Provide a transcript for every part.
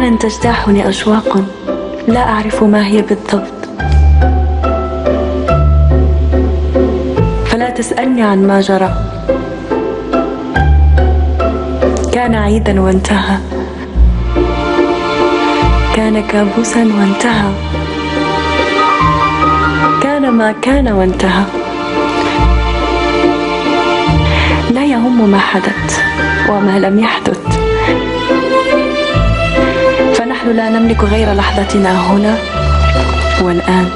أحيانا تجتاحني أشواق لا أعرف ما هي بالضبط، فلا تسألني عن ما جرى. كان عيدا وانتهى، كان كابوسا وانتهى، كان ما كان وانتهى. لا يهم ما حدث وما لم يحدث، فنحن لا نملك غير لحظتنا هنا والآن.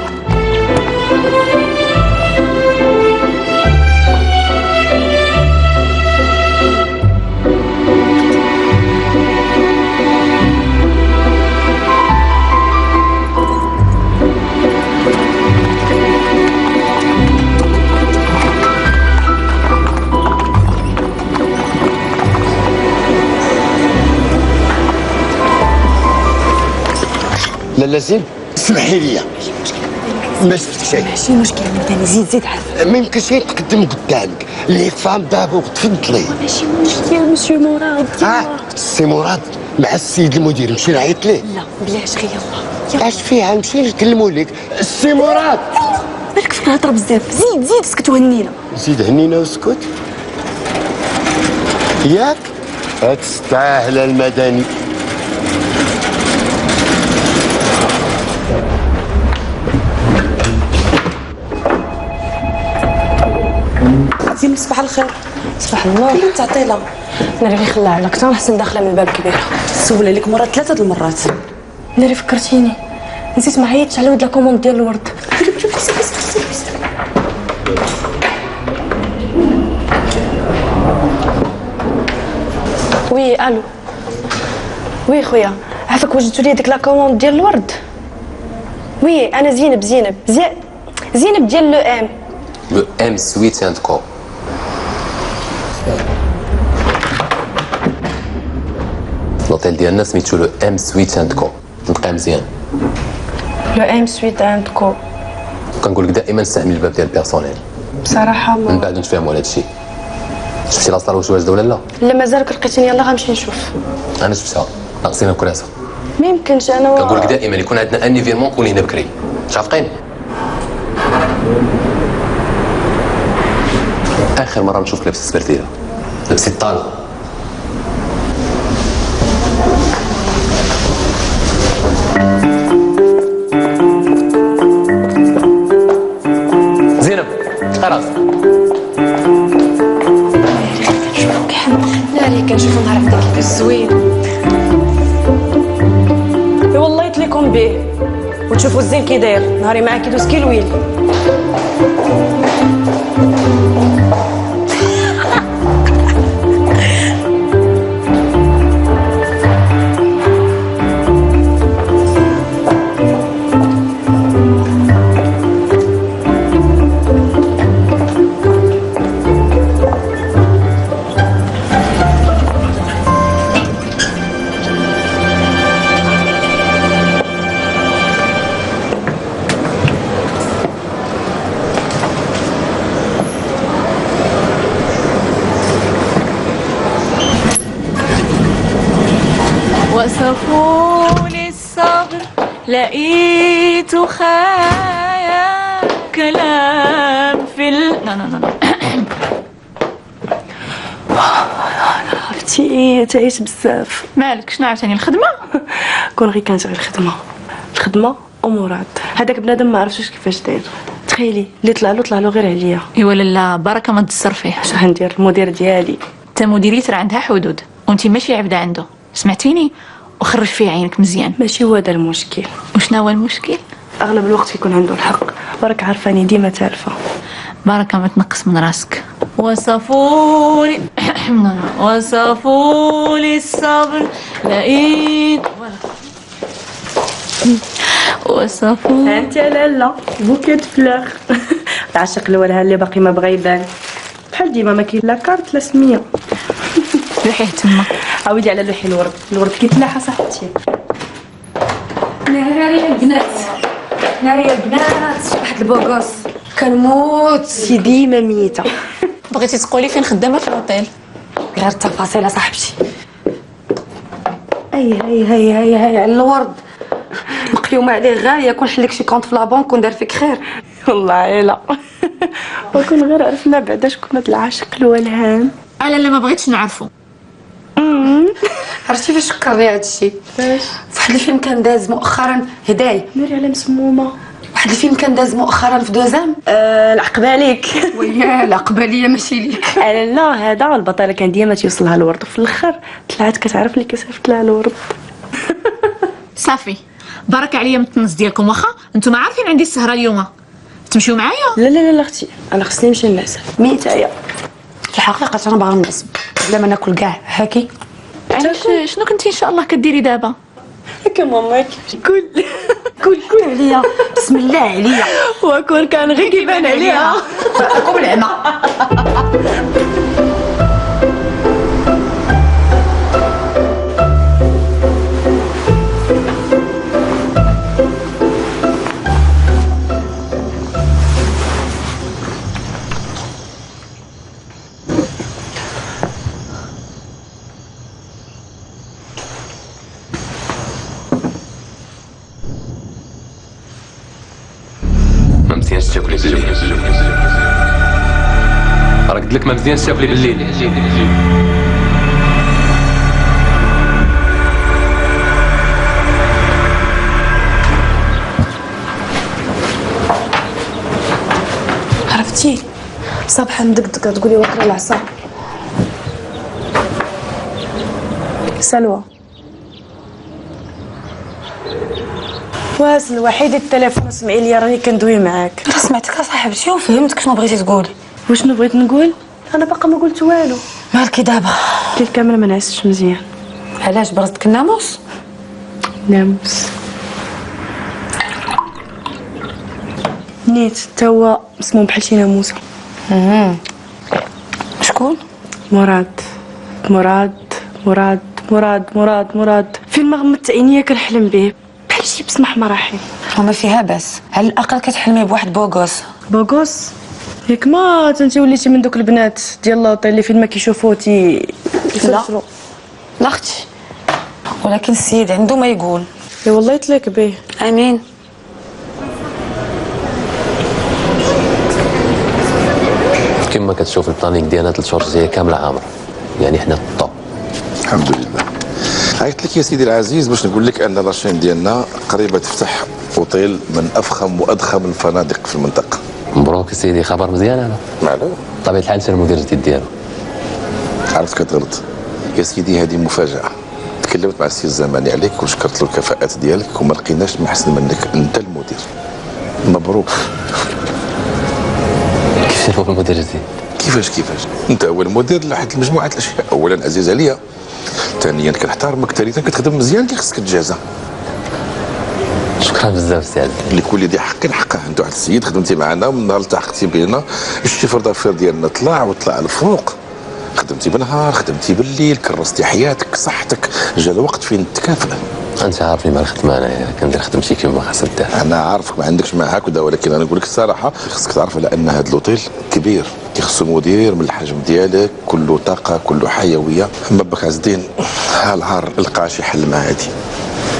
لالا زين سمحي لي، ما شفت شيء. ماشي مشكل، ثاني زيد حرف. ما يمكنش نتقدم قدامك، اللي فهم دابا وتفضلي. ماشي مشكل مسيو مراد. سي مراد مع السيد المدير، نمشي نعيط ليه؟ لا بلاش غير يلا. اش فيها؟ نمشي نكلموا لك السي مراد. مالك في الهضره بزاف، زيد اسكت وهنينا. زيد هنينا واسكت ياك، تستاهل المدني. زين صباح الخير. صباح النور. كلمة تعطيلها ناري غير خليها على كثر احسن داخله من الباب كبير. سولها لك مرات 3 المرات. ناري فكرتيني، نسيت ما عيطتش على ود لا كوموند ديال الورد. وي الو. وي خويا، عافاك وجدتوا لي ديك لا كوموند ديال الورد؟ وي انا زينب زينب ديال لو ام. Le M Sweet and Co. لوطيل ديالنا سميتو لو ام سويت اند كو، نطقها مزيان. لو ام سويت اند كو. كنقول لك دائما استعمل الباب ديال البيرسونيل. بصراحه من بعد نتفاهموا على هذا الشيء. شفتي لاصال واش واجده ولا لا؟ لا مازال لقيتيني، يلاه غنمشي نشوف. انا شفتها ناقصين الكراسه. ما يمكنش انا كنقول لك دائما يكون عندنا ان ايفيرمون كون هنا بكري، متفقين؟ اخر مره نشوفك لابس السبرتيره، لبسي الطالة. زينب خلاص. لا عليك كنشوفو نهار هكا كيلبس زوين. اي والله يطليكم به وتشوفوا الزين كي داير، نهاري معاه كيدوز كي الويل. وصفوا لي الصبر لقيت خايا كلام في لا عرفتي تعيش بزاف. مالك شنو عاوتاني الخدمه؟ كون غير كانت غير الخدمه ومراد هذاك بنادم ما عرفتش كيفاش داير. تخيلي اللي طلع له غير عليا. ايوا لالا بركه ما تدسر فيه. اش غندير؟ المدير ديالي انت مديريت راه عندها حدود وانت ماشي عبده عنده، سمعتيني؟ وخرج فيه عينك مزيان. ماشي هو هذا المشكل. وشنو هو المشكل؟ اغلب الوقت كيكون عنده الحق، برك عارفاني ديما تعرفه. بركه ما تنقص من راسك. وصفولي وصفولي الصبر لقيت وصفولي. انت يا لالا بوكيت فلاغ. العشق الاول اللي باقي ما بغى يبان، بحال ديما ما كاين لا كارت لا سميه. لوحيه تما عاودي على لوحي الورد كيتلاحى صاحبتي. ناري يا البنات، ناري يا البنات، واحد البوغوس كنموت سي ديما ميته. بغيتي تقولي فين خدامه في الاوتيل؟ غير التفاصيل صاحبتي. هي على الورد مقيومه عليه غايه. كون حلك شي كونط في لابونك وندار فيك خير. والله لا وكون غير عرفنا بعدا شكون هاد العاشق الولهان. لا ما بغيتش نعرفو. عرفتي فاش فكرني هادشي؟ فاش؟ فواحد الفيلم كان داز مؤخرا هدايا ناري على مسمومه. واحد الفيلم كان داز مؤخرا في دوزام. العقباليك. ويا العقباليه ماشي ليك. لا هذا البطله كان ديما تيوصلها الورد وفي الاخر طلعت كتعرف اللي كيصيفط لها الورد. صافي بارك عليا من التنس ديالكم. واخا نتوما عارفين عندي السهره اليوم، تمشيو معايا؟ لا اختي انا خصني نمشي نعس. ميتايا في الحقيقه انا باغا نعس بلا ما ناكل كاع هاكي. علاش شنو كنتي ان شاء الله كديري دابا؟ هكا ماماك كل عليا بسم الله عليا. وكون كان غير كيبان عليها. راكم العمى. ما مزيانش تاكلي بالليل. راه قلت لك ما مزيانش تاكلي بالليل. عرفتي صباحا مدقدقه تقولي واكله العصا. سلوى واصل وحيد التليفون سمعي لي راني كندوي معاك. انا سمعتك اصاحبتي وفهمتك شنو بغيتي تقولي. وشنو بغيت نقول؟ انا باقا ما قلت والو. مالك دابا؟ الليل كامل ما نعستش مزيان. علاش برزتك الناموس؟ ناموس نيت تا هو مسموم بحال شي ناموسه. شكون؟ مراد فين ما غمضت عينيا كنحلم به بحال شي بسمة حمر رحيم. وما فيها باس، على الاقل كتحلمي بواحد بوغوس. بوغوس ياك ما تنتي وليتي من دوك البنات ديال لاطي اللي فين ما كيشوفوه يفرفروا. لا اختي، ولكن السيد عنده ما يقول. يا والله يتلاك به. امين. كما كتشوف البلانينغ ديالنا 3 شهور جايه كامله عامره، يعني حنا الطوب. الحمد لله. عيطت لك يا سيدي العزيز باش نقول لك ان لاشين ديالنا قريبه تفتح اوتيل من افخم وادخم الفنادق في المنطقه. مبروك سيدي، خبر مزيان هذا. معلوم. بطبيعه الحال انت المدير الجديد ديالو. عرفت كتغلط يا سيدي، هذه مفاجاه. تكلمت مع السي الزماني عليك وشكرت له الكفاءات ديالك وما لقيناش محسن منك، انت المدير. مبروك. كيفاش هو المدير الجديد؟ كيفاش انت اول مدير لواحد مجموعه الاشياء. اولا عزيز عليا، ثانيا كنحترمك، ثالثا كتخدم مزيان كي خصك تجازى. شكرا بزاف سي عزيز. لكل ذي حق حقه. انت واحد السيد خدمتي معنا من نهار التحقتي بينا، الشيفر دافير ديالنا طلع الفوق. خدمتي بالنهار، خدمتي بالليل، كرستي حياتك، صحتك، جا الوقت فين تكافئ. انت عارفني مع الخدمه، انايا كندير خدمتي كيما خاصها دير. انا عارفك ما عندكش مع هكذا، ولكن انا نقول لك الصراحه خصك تعرف على ان هذا الاوتيل كبير، كيخصو مدير من الحجم ديالك، كله طاقه، كله حيويه. اما بك عز الدين ها العار لقى شي حل مع هذه.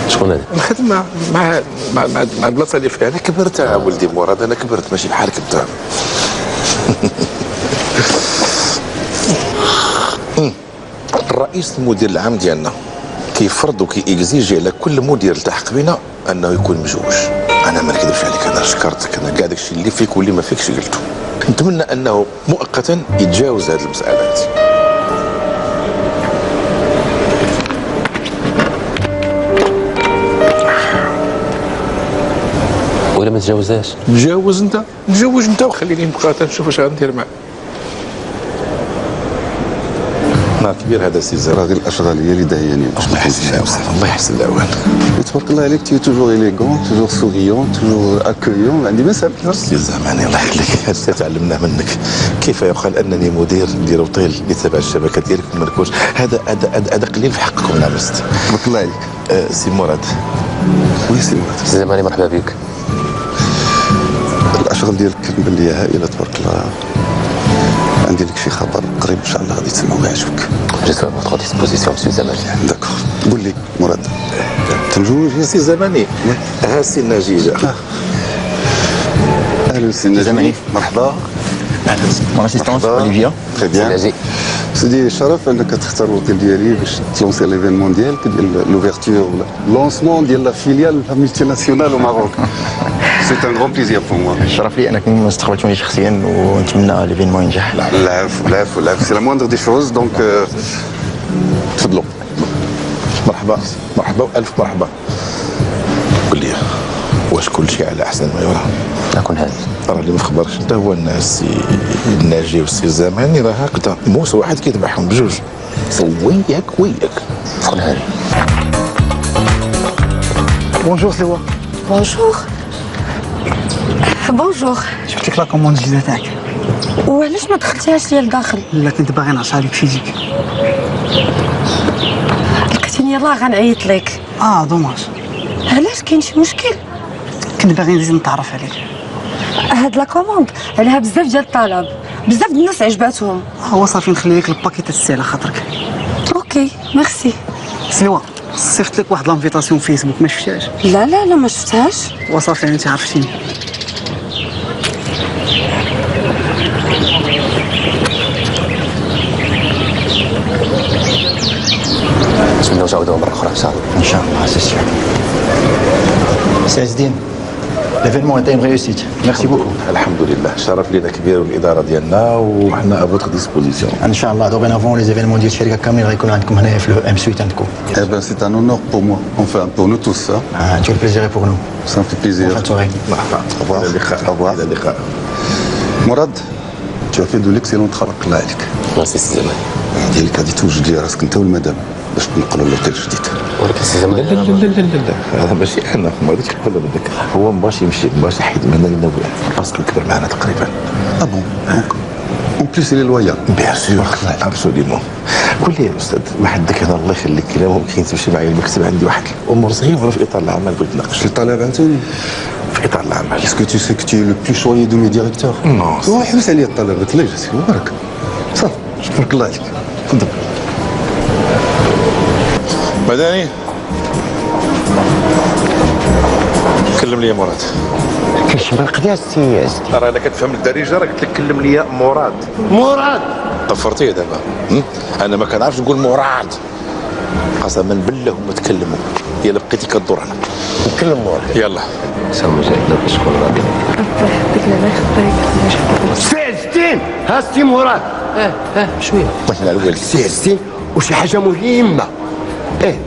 شكون هذا؟ الخدمه مع البلاصه اللي فيها. انا كبرت يا ولدي مراد، انا كبرت ماشي بحالك انت. الرئيس المدير العام ديالنا كيفرض وكيكزيجي على كل مدير التحق بنا انه يكون مجوج. انا ما نكذبش عليك، انا شكرتك، انا كاع داكشي اللي فيك واللي ما فيكش قلته. نتمنى انه مؤقتا يتجاوز هذه المساله هذه. ولا ما تجاوزاش؟ تجاوز انت وخليني نبقى تنشوف اش غندير معاه. نهار كبير هذا سي زهر. هذه الاشغال هي اللي داهياني باش الله يحسن الاوان. الله يحسن الاوان. تبارك الله عليك، تي توجور اليغون، توجور سوريون، توجور اكويون. عندي ما سالت سي الزماني الله يخليك، هذا تعلمناه منك. كيف يقال انني مدير ندير اوتيل اللي تبع الشبكه ديالك ما نكونش هذا قليل في حقكم. نامست. تبارك الله عليك. سي مراد. وي سي مراد. سي زماني مرحبا بك. الاشغال ديالك كتبان لي هائله تبارك الله. عندي لك شي خبر قريب ان شاء الله غادي تسمعوا ويعجبك. جيت à votre disposition monsieur زماني. داكور. قول لي مراد تمزوج يا سي زماني ها سي نجيجة. اهلا سي زماني. مرحبا. Mon assistance, Olivia. Très bien. سيدي شرف انك تختار الوكيل ديالي باش تلونسي ليفينمون ديالك ديال لوفيرتور لونسمون ديال لا فيليال ملتي ناسيونال او ماروك. سي ان غون بليزير بور موا. الشرف لي انك استقبلتوني شخصيا ونتمنى ليفينمون ينجح. العفو العفو العفو سي لا موندر دي شوز دونك تفضلوا. مرحبا مرحبا والف مرحبا. قول لي واش كل شيء على احسن ما يرام؟ نكون هذا راه اللي ما خبرش انت هو الناس سي الناجي والسي الزماني راه هكذا موس واحد كيذبحهم بجوج. وياك وياك شكون هذا؟ بونجور سلوى. بونجور. بونجور. شفت لك لا كوموند الجديده تاعك. وعلاش ما دخلتيهاش ليا لداخل؟ لا كنت باغي نعطيها لك فيزيك. لقيتيني يلاه غنعيط لك. دوماج. علاش كاين شي مشكل؟ كنت باغي نزيد نتعرف عليك. هاد لا كوموند عليها بزاف ديال الطلب، بزاف د الناس عجباتهم. هو صافي نخلي لك الباكيت تسي على خاطرك. اوكي ميرسي. سلوى صيفط لك واحد لانفيتاسيون فيسبوك ما شفتهاش؟ لا لا لا ما شفتهاش. وصافي انت عرفتيني. نتمنى نعاودوها مرة أخرى إن شاء الله. ان شاء الله سي سيغ. سي عز الدين ليفينمون ايتا اون ريوسيت. ميرسي بوكو. الحمد لله شرف لينا كبير والاداره ديالنا وحنا افوتر ديسبوزيسيون. ان شاء الله دوغينافون لي زيفينمون ديال الشركه كاملين غيكونوا عندكم هنايا في ام سويت عندكم. Eh ben c'est un honneur pour moi. Enfin pour nous tous ça. تو البليزير بور نو. Ça me fait plaisir. Bonne soirée. مرحبا. الى اللقاء. الى اللقاء. مراد tu as fait de l'excellent travail. الله عليك. ميرسي سي زماني. ديالك غادي توجد لي راسك انت والمدام باش تنقلوا لوطيل جديد. ولكن سي زماني لا لا لا لا لا هذا ماشي انا ما غاديش نقبل هذاك هو ماشي يمشي ماشي حيد من هنا باسكو كبر معنا تقريبا. بون اون بليس il est loyal. بيان سور ابسوليمون. قول لي يا استاذ واحد داك هذا الله يخليك الا ممكن تمشي معايا المكتب عندي واحد الامور صغيره في اطار العمل بغيت نناقش شي طلب عاوتاني في اطار العمل. Est-ce que tu sais que tu es le plus choyé de mes directeurs? Non. هو حبس عليا الطلب قلت له جاتي مبارك. صافي شكرك الله عليك. تفضل. مداني كلم لي مراد. كاش من قضيه السي راه انا كتفهم الدارجه راه قلت لك كلم لي مراد. مراد طفرتيه دابا. انا ما كنعرفش نقول مراد قسما بالله هما تكلموا يلا بقيتي كدور هنا. نكلم مراد. يلا سامي زايدنا باش تكون راضي. سي عزتين ها سي مراد. شويه بغيت نعاود سي عزتين وشي حاجه مهمه.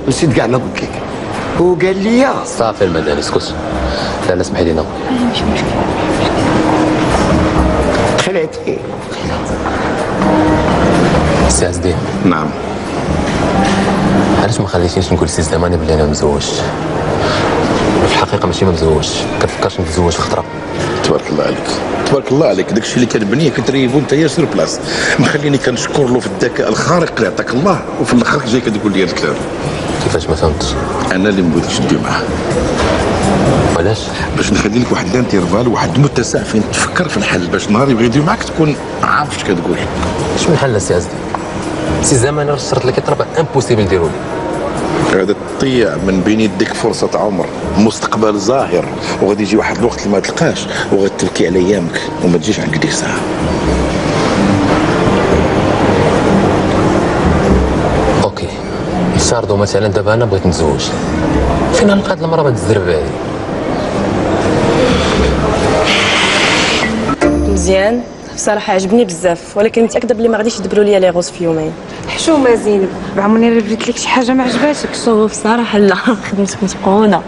نسيت كاع نقول لك وقال لي صافي المداني اسكت. لا لا اسمحي لينا. خلعتي. سي عز الدين نعم. علاش ما خليتينيش نقول سي زماني بلي انا مزوج؟ في الحقيقه ماشي ما مزوجش، كنفكرش نتزوج في خطره. تبارك الله عليك تبارك الله عليك داكشي اللي كتبنيه كتريفو نتايا سور بلاص مخليني كنشكر له في الذكاء الخارق اللي عطاك الله وفي الاخر جاي كتقول لي هذا الكلام. كيفاش ما فهمتش؟ انا اللي مبغيتكش تدوي معاه علاش؟ باش نخلي لك واحد الانترفال واحد المتسع فين تفكر في الحل باش نهار يبغي يدوي معاك تكون عارف اش كتقول. شنو الحل سي عز الدين؟ سي زماني راه الشرط اللي كيطلب امبوسيبل نديرو ليه. هذا الطيع من بين يديك فرصة عمر مستقبل ظاهر وغادي يجي واحد الوقت اللي ما تلقاش وغتبكي على ايامك وما تجيش عند ديك الساعة. اوكي نفترضوا مثلا دابا انا بغيت نتزوج، فين نلقى هاد المراه بهاد الزربه هادي؟ مزيان بصراحه عجبني بزاف، ولكن متاكده بلي ما غاديش يدبروا لي غوص في يومين. حشومه زينب، بعمرني راه بديت لك شي حاجه ما عجباتك. شوف بصراحه لا خدمتك متقونه.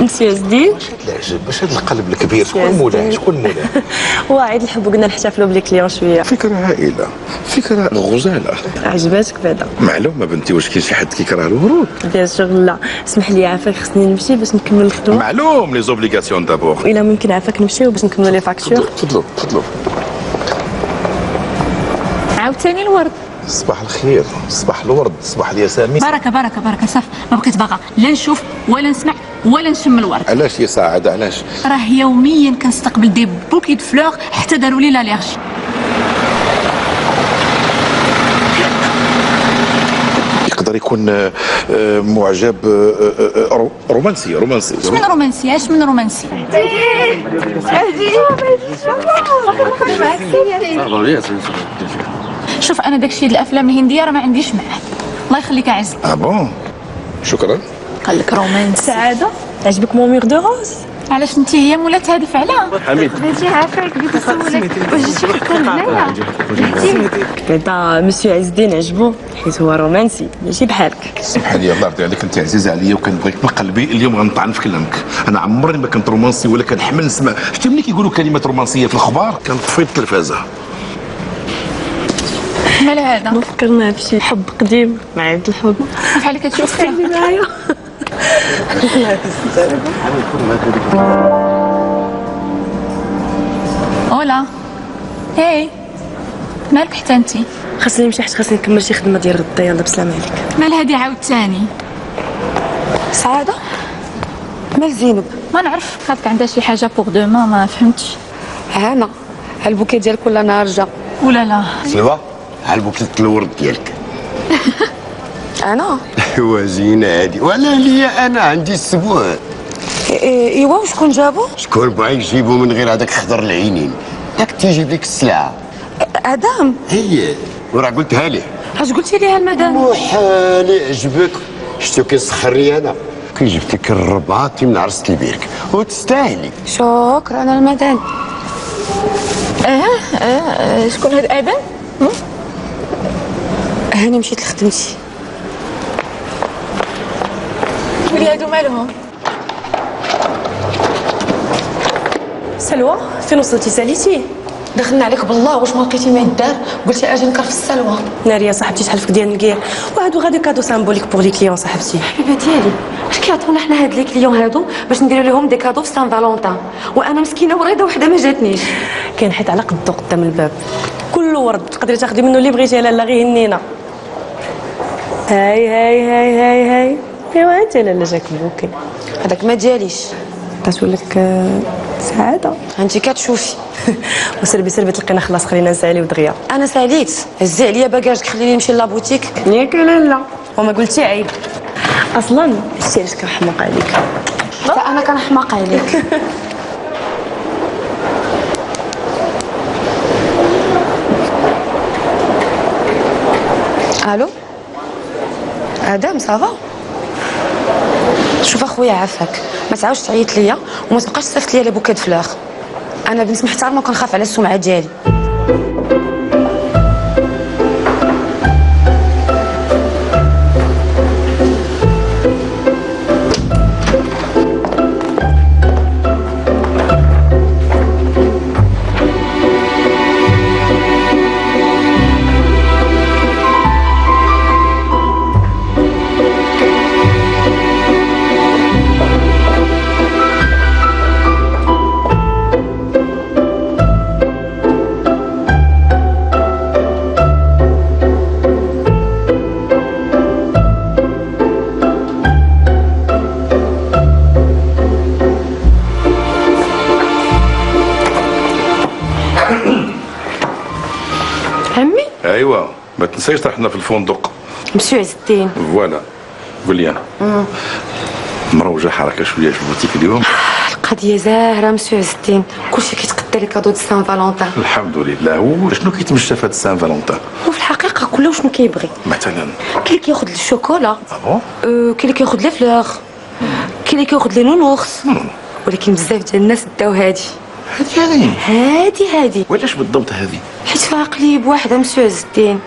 انت يا زدين واش هاد العجب واش هاد القلب الكبير شكون مولاه شكون مولاه؟ واعد الحب وقلنا نحتفلوا بلي كليون شويه. فكرة هائلة فكرة غزالة. عجباتك بعدا؟ معلومة بنتي واش كاين شي حد كيكره الورود؟ بيان سور لا. اسمح لي عافاك خصني نمشي باش نكمل الخدمه. معلوم لي زوبليغاسيون دابور. الا ممكن عافاك نمشيو باش نكملوا لي فاكتور. تفضلوا تفضلوا. عاوتاني الورد. صباح الخير صباح الورد صباح الياسمين. بركه بركه بركه صافي، ما بقيت باغا لا نشوف ولا نسمع ولا نشم الورد. علاش يا سعادة علاش؟ راه يوميا كنستقبل دي بوكي د فلور حتى داروا لي لاليرجي. يقدر يكون معجب رومانسي. اش من رومانسي؟ اش من رومانسي؟ شوف انا داكشي د الافلام الهنديه راه ما عنديش معاه. الله يخليك عز. بون شكرا. قال لك رومانسي. سعاده عجبك مونميغ دو روز؟ علاش انت هي مولا تهدف عليها؟ حميد ماشي عافاك بغيت نسولك واش جيتي حتى هنايا بعدا مسيو عز الدين عجبو حيت هو رومانسي ماشي بحالك. سبحان الله يرضي عليك، انت عزيزه عليا وكنبغيك من قلبي. اليوم غنطعن في كلامك، انا عمرني ما كنت رومانسي ولا كنحمل نسمع. شتي ملي كيقولوا كلمات رومانسيه في الاخبار كنطفي التلفازه. مال هذا؟ فكرنا بشي حب قديم مع عيد الحب. بحال كتشوف فيها. معايا اولا هاي مالك حتى انت؟ خاصني نمشي حيت خاصني نكمل شي خدمه ديال الرده. يلا بسلامه عليك. مال هادي عاوتاني؟ سعاده مال زينب؟ ما نعرف، كانت عندها شي حاجه بوغ دوما ما فهمتش. هانا البوكي ديالك ولا نهار جا؟ ولا لا سلوى على بوكلة الورد ديالك. انا ايوا زينه هادي ولا ليا انا عندي السبوع. ايوا وشكون جابو؟ شكون بغا يجيبو من غير هذاك خضر العينين؟ داك تيجيب لك السلعه. ادم هي وراه قلتها ليه. اش قلتي ليها المدام؟ محال يعجبك. شتو كيسخرني انا كي جبت لك الرباطي من عرسة البيرك وتستاهلي. شكرا المدام. شكون هاد ادم؟ هاني مشيت لخدمتي. ولي هادو مالهم؟ سلوى فين وصلتي؟ ساليتي؟ دخلنا عليك بالله واش ما لقيتي ما يدار؟ قلتي اجي نكرف السلوى. ناري يا صاحبتي تحلفك ديال الكير وهادو غادي كادو سامبوليك بوغ لي كليون صاحبتي. حبيبه ديالي اش كيعطيونا حنا هاد لي كليون هادو باش نديرو لهم دي كادو في سان فالونتان وانا مسكينه وريضه وحده ما جاتنيش. كاين حيت على قدو قدام الباب كله ورد تقدري تاخدي منه اللي بغيتي. لالا غير هنينا. هاي ايوا انت لالا جاك بوكي هذاك ما دياليش. كتقول لك سعاده انت كتشوفي. وسربي تلقينا خلاص خلينا نساليو دغيا. انا ساليت هزي عليا باكاجك خليني نمشي لابوتيك. ياك لالا وما قلتي عيب اصلا. شتي علاش كنحماق عليك؟ حتى انا كنحماق عليك. الو ادم صافا؟ شوف اخويا عافاك ما تعاودش تعيط ليا وما تبقاش تصيفط ليا لي بوكي د فلوغ. انا بنت محترمه وكنخاف على السمعه ديالي. عمي ايوا ما تنسايش رحنا في الفندق. مسيو عز الدين فوالا قول لي انا مروجه حركه شويه جبوتيك اليوم. القضيه زاهره مسيو عز الدين كلشي كيتقدى لي كادو د سان فالونتان. الحمد لله. هو شنو كيتمشى في هذا سان فالونتان؟ وفي الحقيقه كله شنو كيبغي. مثلا كاين اللي كياخذ الشوكولا بون كاين اللي كياخذ لي فلوغ كاين اللي كياخذ لي نونوخس ولكن بزاف ديال الناس داو هادي هادي. وعلاش بالضبط هذه؟ حيت فيها قليب واحده مسيو عز الدين.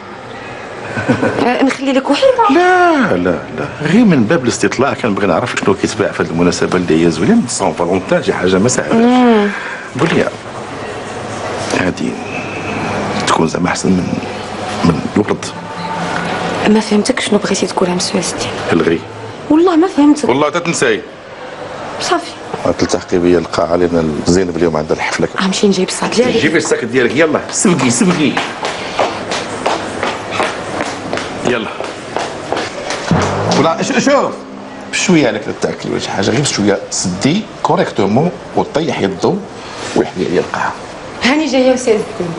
نخلي لك وحده؟ لا غير من باب الاستطلاع كنبغي نعرف شنو كيتباع في هذه المناسبه اللي هي زوينه سان فالونتان. شي حاجه ما ساهلاش. قول لي هذه تكون زعما احسن من الورد. ما فهمتك شنو بغيتي تقولها مسيو عز الدين؟ الغي والله ما فهمتك. والله تتنساي. صافي تلتحقي بيا القاعه لان زينب اليوم عندها الحفله. غنمشي نجيب الصاك ديالي. جيبي الساك ديالك يلا سبقي يلا. ولا شوف بشويه عليك تاكلي ولا شي حاجه غير بشويه سدي كوريكتومون وطيحي الضو ويحلي لي القاعه. هاني جايه مسيو عز الدين.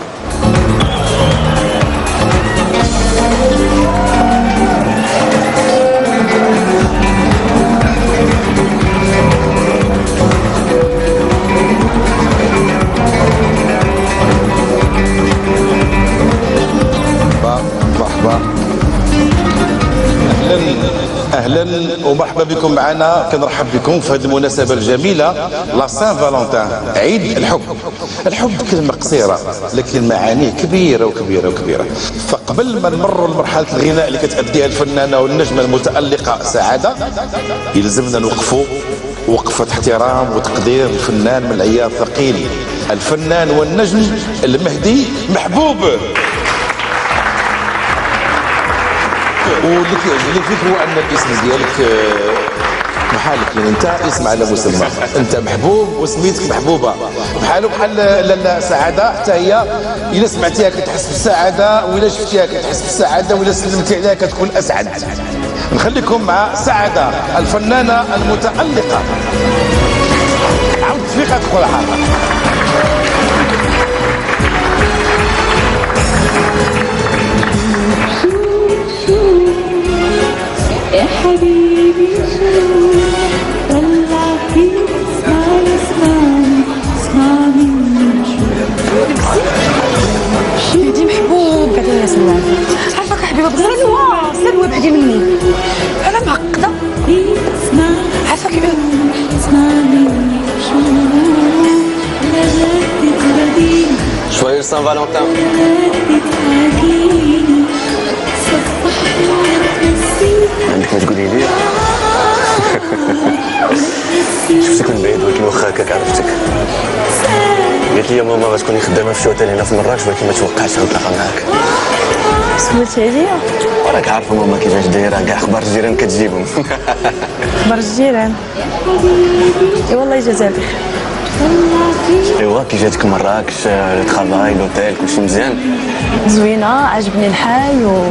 اهلا ومرحبا بكم معنا. كنرحب بكم في هذه المناسبه الجميله لا سان فالونتان، عيد الحب. الحب كلمه قصيره لكن معانيه كبيره وكبيره وكبيره. فقبل ما نمروا لمرحله الغناء اللي كتأديها الفنانه والنجمه المتألقه سعاده، يلزمنا نوقفوا وقفه احترام وتقدير الفنان من العيار الثقيل، الفنان والنجم المهدي محبوب. واللي كيعجبني فيك هو ان الاسم ديالك بحالك، يعني انت اسم على مسمى، انت محبوب وسميتك محبوبه، بحالو بحال لاله سعاده حتى هي الا سمعتيها كتحس بالسعاده، والا شفتيها كتحس بالسعاده، والا سلمتي عليها كتكون اسعد. نخليكم مع سعاده الفنانه المتألقه. عاود تفيق تقول حاجه. يا حبيبي طلع فيك، اسمعني مهدي محبوب قاعدين الناس اللي عارفاك يا حبيبه، بس سلوى بعدي مني، انا معقده. عارفاك شوية سان فالونتان. عندك ما تقولي لي؟ شفتك من بعيد ولكن واخا هكاك عرفتك. قالت لي ماما غتكوني خدامه في شوتيل هنا في مراكش، ولكن ما توقعتش غنتلاقى معاك. سولتي عليا؟ وراك عارفه ماما كيفاش دايره، كاع اخبار الجيران كتجيبهم. اخبار الجيران؟ اي والله يجازيها بخير. ايوا كي جاتك مراكش، الطرافاي، لوتيل، كلشي مزيان؟ زوينه، عجبني الحال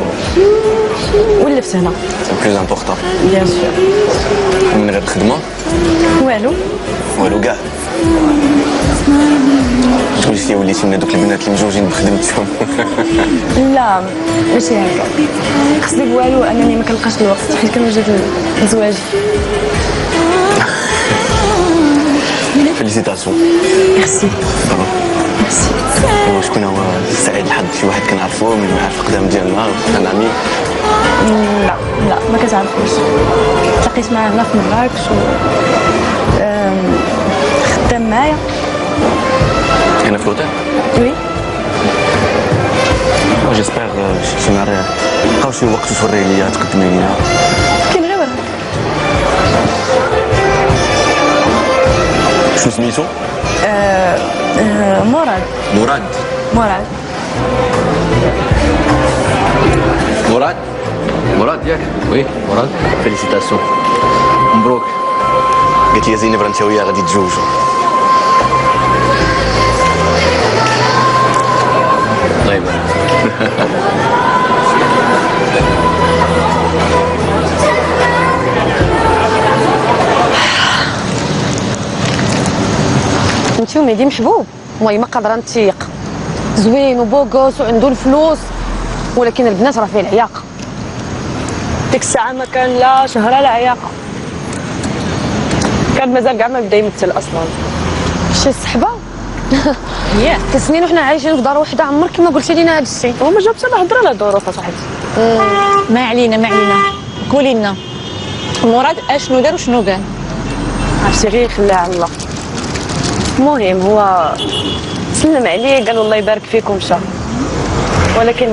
ولفت هنا. سي بلوز امبورطون. بيان سور. من غير الخدمه والو كاع. تقولي لي وليتي من هذوك البنات اللي مجوجين بخدمتهم. لا ماشي هكا، قصدي بوالو انني ما كنلقاش الوقت حيت كنوجد لزواجي. فيليسيتاسيون. ميرسي. وشكون هو سعيد الحظ؟ شي واحد كنعرفو من المعارف القدام ديالنا، انا عمي؟ لا ما كتعرفوش. تلاقيت معاه هنا في مراكش و خدام معايا هنا في لوطيل. وي. جيسبيغ شي نهار نلقاو شي وقت توري ليا تقدمي لينا. كاين غير وراك. شنو سميتو؟ مراد. مراد ياك؟ وي مراد. فيليسيتاسيون، مبروك. قالت لي زينب راه انت وياه غادي تزوجوا. طيب. انت ومهدي محبوب، والله ما قادره نتيق. زوين وبوغوس وعنده الفلوس، ولكن البنات راه فيه العياقه. ديك الساعه ما كان لا شهره لا عياقه، كان مازال كاع ما بدا يمثل اصلا. شي صحبه ياه كسنين وحنا عايشين في دار وحده، عمرك ما قلتي لينا هذا الشيء. هو ما جاب حتى هضره لا دروس صاحبتي. ما علينا قولي لنا مراد اشنو دار وشنو قال؟ عرفتي غير خليها على الله. المهم هو سلم عليه قال الله يبارك فيكم مشى، ولكن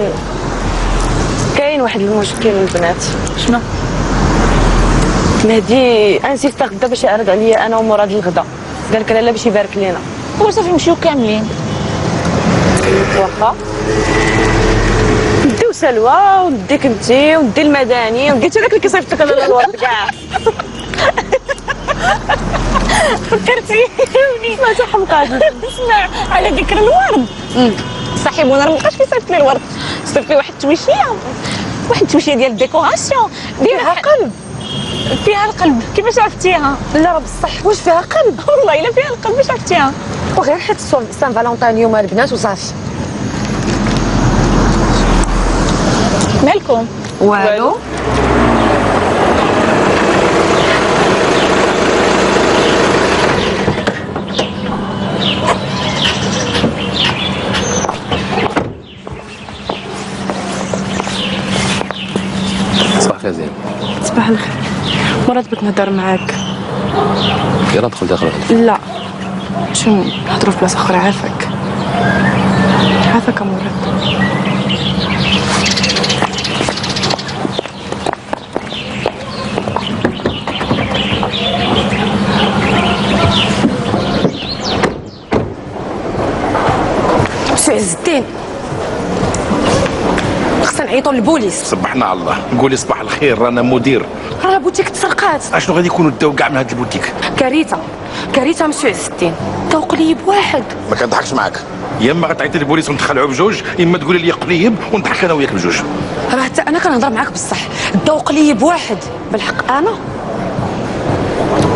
كاين واحد المشكل من البنات. شنو؟ مهدي انسيست غدا باش يعرض عليا انا ومراد الغدا، قال لك لا باش يبارك لينا. وصافي نمشيو كاملين. واخا نديو سلوى ونديك انتي وندي المدني ولقيت هذاك اللي كيصيفط لك انا الورد كاع. فكرتيني ما تحمقاش. اسمع على ذكر الورد، صاحبنا راه مابقاش كيصيفط لي الورد، صيفط لي واحد التويشيه ديال الديكوراسيون فيها قلب. فيها القلب. كيفاش عرفتيها؟ لا راه بصح واش فيها قلب؟ والله الا فيها القلب. واش عرفتيها؟ وغير حيت سان فالونتان اليوم البنات وصافي. مالكم؟ والو. صباح الخير زين. صباح الخير. مرات بغيت نهضر معاك. يلا ندخل داخل. لا شو نهضروا في بلاصه اخرى. عافاك مرات. سي عز الدين خصنا نعيطوا للبوليس. صبحنا على الله. قولي صباح الخير، رانا مدير. راه البوتيك تسرقات. اشنو غادي يكونوا داو كاع من هاد البوتيك؟ كارثه مسيو عز الدين. داو قليب واحد. ما كنضحكش معاك. يا اما غتعيطي للبوليس وندخلعوا بجوج، يا اما تقولي لي قليب ونضحك انا وياك بجوج. راه حتى انا كنهضر معاك بصح. داو قليب واحد. بالحق انا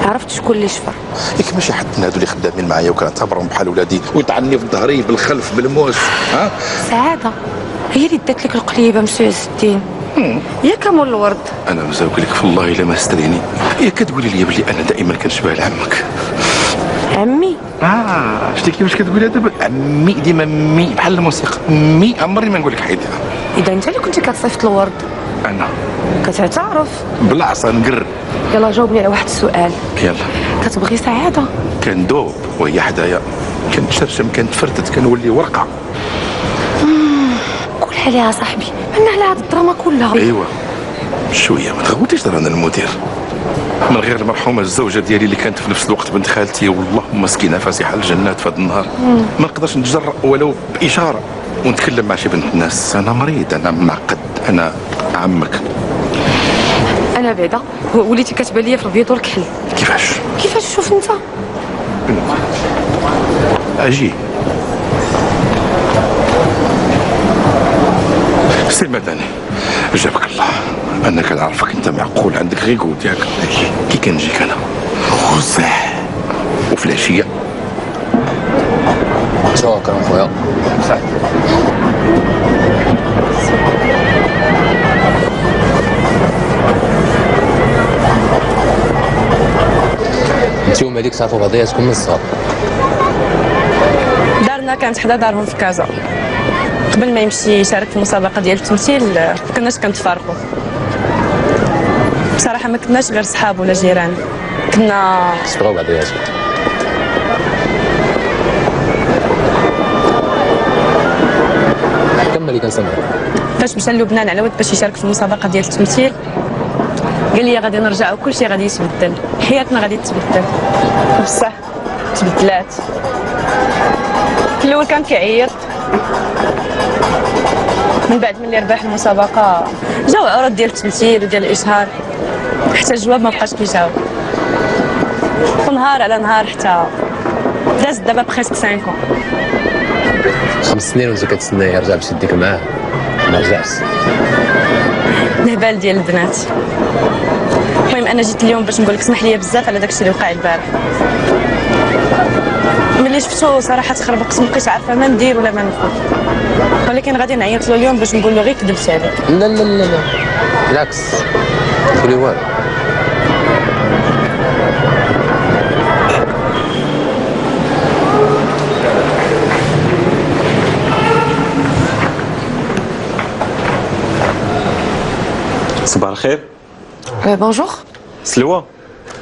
عرفت شكون اللي شفر. ياك ماشي حد من هادو اللي خدامين معايا وكنعتبرهم بحال ولادي ويطعني في ظهري بالخلف بالموس. ها سعاده هي اللي دات لك القليبه مسيو عز الدين. يا كمول الورد. انا مزوق لك في الله الا ما استريني. يا كتقولي لي بلي انا دائما كنشبه لعمك. عمي شتي كيفاش كتقولي دابا؟ عمي ديما مي بحال الموسيقى. مي عمري ما نقول لك حيدها. اذا انت اللي كنتي كتصيفط الورد انا كتعترف. بالعصا نقر. يلا جاوبني على واحد السؤال. يلا. كتبغي سعاده؟ كندوب وهي حدايا، كنتشرشم، كنتفرتت، كنولي ورقه. قولها ليها صاحبي، مالنا على هاد الدراما كلها. ايوا شويه ما تغوتيش رانا المدير. من غير المرحومه الزوجه ديالي اللي كانت في نفس الوقت بنت خالتي، والله مسكينه فاسحه الجنات في هذا النهار. ما نقدرش نتجرأ ولو باشاره ونتكلم مع شي بنت الناس. انا مريض، انا معقد، انا عمك. انا بعدا وليتي كتبان ليا في البيض والكحل. كيفاش شوف انت. اجي سي مدني جابك الله. انا كنعرفك انت معقول، عندك غير قود ياك. كي كنجيك انا غزاح وفي العشيه شكرا خويا. نتوما هذيك تعرفوا بعضياتكم من الصغر؟ دارنا كانت حدا دارهم في كازا. قبل ما يمشي يشارك في المسابقه ديال التمثيل ما كناش كنتفارقوا. بصراحه ما كناش غير صحاب ولا جيران، كنا تبغاو بعضياتكم. كملي كنسمع. فاش مشى للبنان على ود باش يشارك في المسابقه ديال التمثيل قال لي غادي نرجعوا كلشي غادي يتبدل، حياتنا غادي تتبدل. بصح تبدلات. في الاول كان كيعيط، من بعد ملي ربح المسابقه جاو عروض ديال التمثيل وديال الاشهار، حتى الجواب ما بقاش كيجاوب. ونهار على نهار حتى داز دابا بريسك 5 ans. 5 سنين وانت كتسنى يرجع باش يديك معاه، ما رجعش. الهبال ديال البنات. المهم انا جيت اليوم باش نقول لك سمح لي بزاف على داكشي اللي وقع البارح. ملي شفتو صراحه تخربقت، مابقيتش عارفه ما ندير ولا ما نقول، ولكن غادي نعيط له اليوم باش نقول له غير كذبت عليك. لا لا لا لا بالعكس، تقولي والو. صباح الخير. بونجور. سلوى.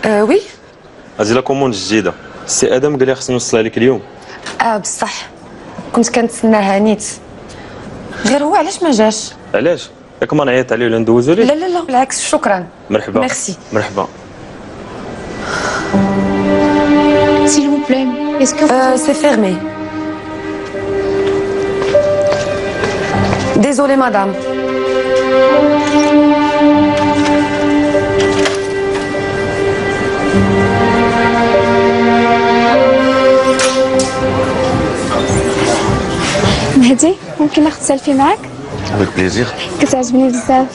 وي. هذه لا كوموند جديده، السي ادم قال لي خصني نوصلها لك اليوم. بصح كنت كنتسناها نيت، غير هو علاش ما جاش؟ علاش؟ ياك ما نعيط عليه ولا ندوزو ليه؟ لا لا لا بالعكس، شكرا. مرحبا. ميرسي. مرحبا. S'il vous plaît, est-ce que c'est fermé. Désolée madame. مهدي ممكن ناخذ سيلفي معاك؟ افيك بليزير. كتعجبني بزاف.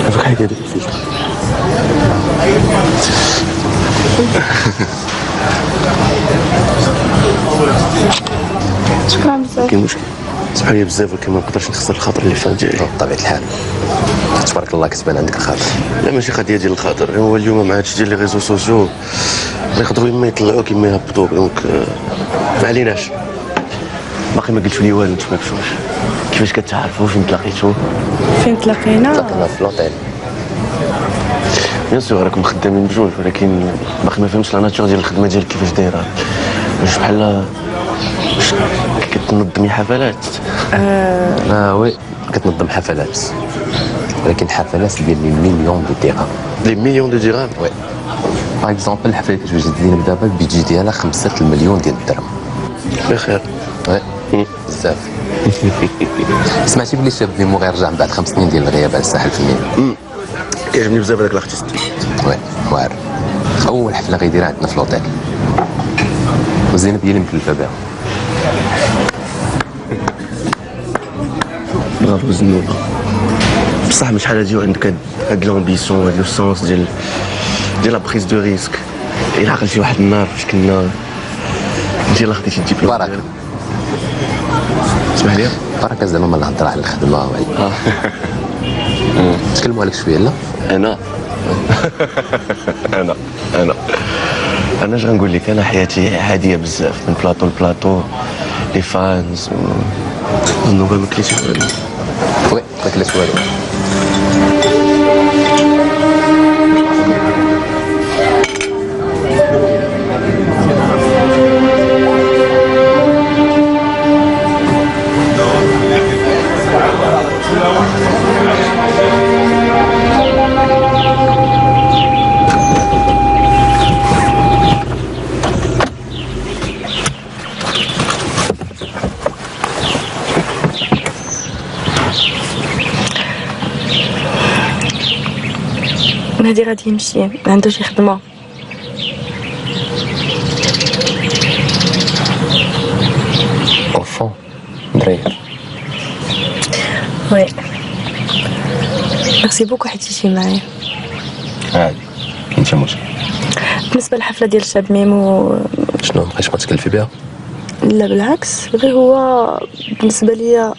افيك حاجه ديك فيك. شكرا بزاف. كاين مشكل. اسمح لي بزاف ولكن ما نقدرش نخسر الخاطر اللي فات ديالي. بطبيعه الحال تبارك الله كتبان عندك الخاطر. لا ماشي قضيه ديال الخاطر، هو اليوم مع هادشي ديال لي ريزو سوسيو يقدروا اما يطلعوا كيما يهبطوا، دونك ما عليناش. باقي ما قلتوا لي والو نتوما بشوش. كيفاش كتعرفوا فين تلاقيتوا؟ فين تلاقينا؟ تلاقينا في لوطيل. بيان سور راكم خدامين بجوج ولكن باقي ما فهمتش لا ناتور ديال الخدمه ديالك كيفاش دايره. واش بحال واش كتنظمي حفلات؟ وي كتنظم حفلات ولكن حفلات ديال لي مليون دو درهم. لي مليون دو درهم؟ وي باغ اكزومبل الحفله اللي كتوجد زينب دابا البيجي ديالها 5 المليون ديال الدرهم. بخير. وي بزاف. سمعتي بلي شاب ديمو غيرجع من بعد 5 سنين ديال الغياب على الساحه الفنيه؟ كيعجبني بزاف هذاك الارتيست. وي واعر اول حفله غيديرها عندنا في لوطيل وزينب هي اللي مكلفه بها. برافو زنوبه. بصح من شحال هادي عندك هاد لامبيسيون هاد لو سونس ديال لا بريز دو ريسك. الا عقلتي واحد النهار فاش كنا انت يلاه خديتي الدبلوم بركه. اسمح لي بركه زعما ما نهضر على الخدمه وهادي. تكلموا عليك شويه لا؟ انا انا اش غنقول لك، انا حياتي عاديه بزاف من بلاطو لبلاطو. لي فانز النوبه ما كليتش والو. وي ما كليت والو. نادي غادي يمشي ما عنده شي خدمه. اوفون درير. وي ميرسي بوكو حيت جيتي معايا. عادي كاين شي مشكل. بالنسبه للحفله ديال الشاب ميمو شنو مابقيتش تكلفي بها؟ لا بالعكس، غير هو بالنسبه ليا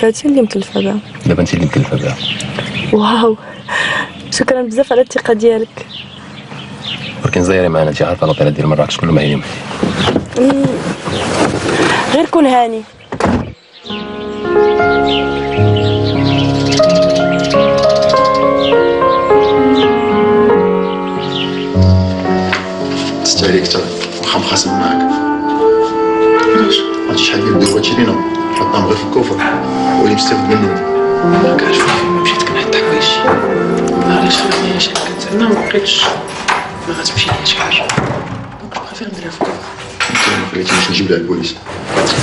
فاتي اللي مكلفه بها. دابا انت اللي مكلفه بها. واو شكرا بزاف على الثقه ديالك. ولكن زايري معنا انت عارفه الوطيله ديال مراكش كله معينين فيه. غير كون هاني. تستاهلي اكثر واخا مخاصم معاك. علاش؟ هادشي شحال ديال الدوات شرينا حطهم غير في الكوفر واللي مستافد منهم. ما كاعش فين مشيت كنحط حوايجي. علاش خلاتني شي كنت انا ما بقيتش ما غتمشي ليا شي حاجه دونك بقى فين نديرها في الكوفر. انت ما خليتينيش نجيب لها البوليس.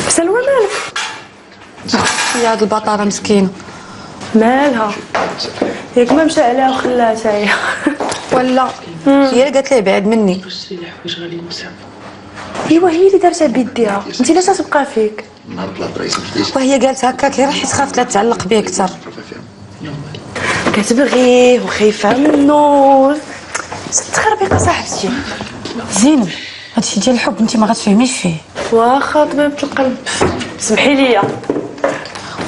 سلوى مالك؟ يا هاد البطاطا مسكينه مالها؟ ياك ما مشى عليها وخلاها هي. ولا هي اللي قالت لي بعد مني. شري لي حوايج غاليين بزاف. ايوا هي اللي دارتها بيديها، انت علاش تبقى فيك؟ نهار طلعت رئيس الجيش وهي قالت هكاك غير حيت خافت لا تعلق بيه اكثر. كتبغيه وخايفه منه. تخربيق صاحبتي. زينب هادشي ديال الحب انت ما غتفهميش فيه. واخا طبيبة القلب سمحي لي.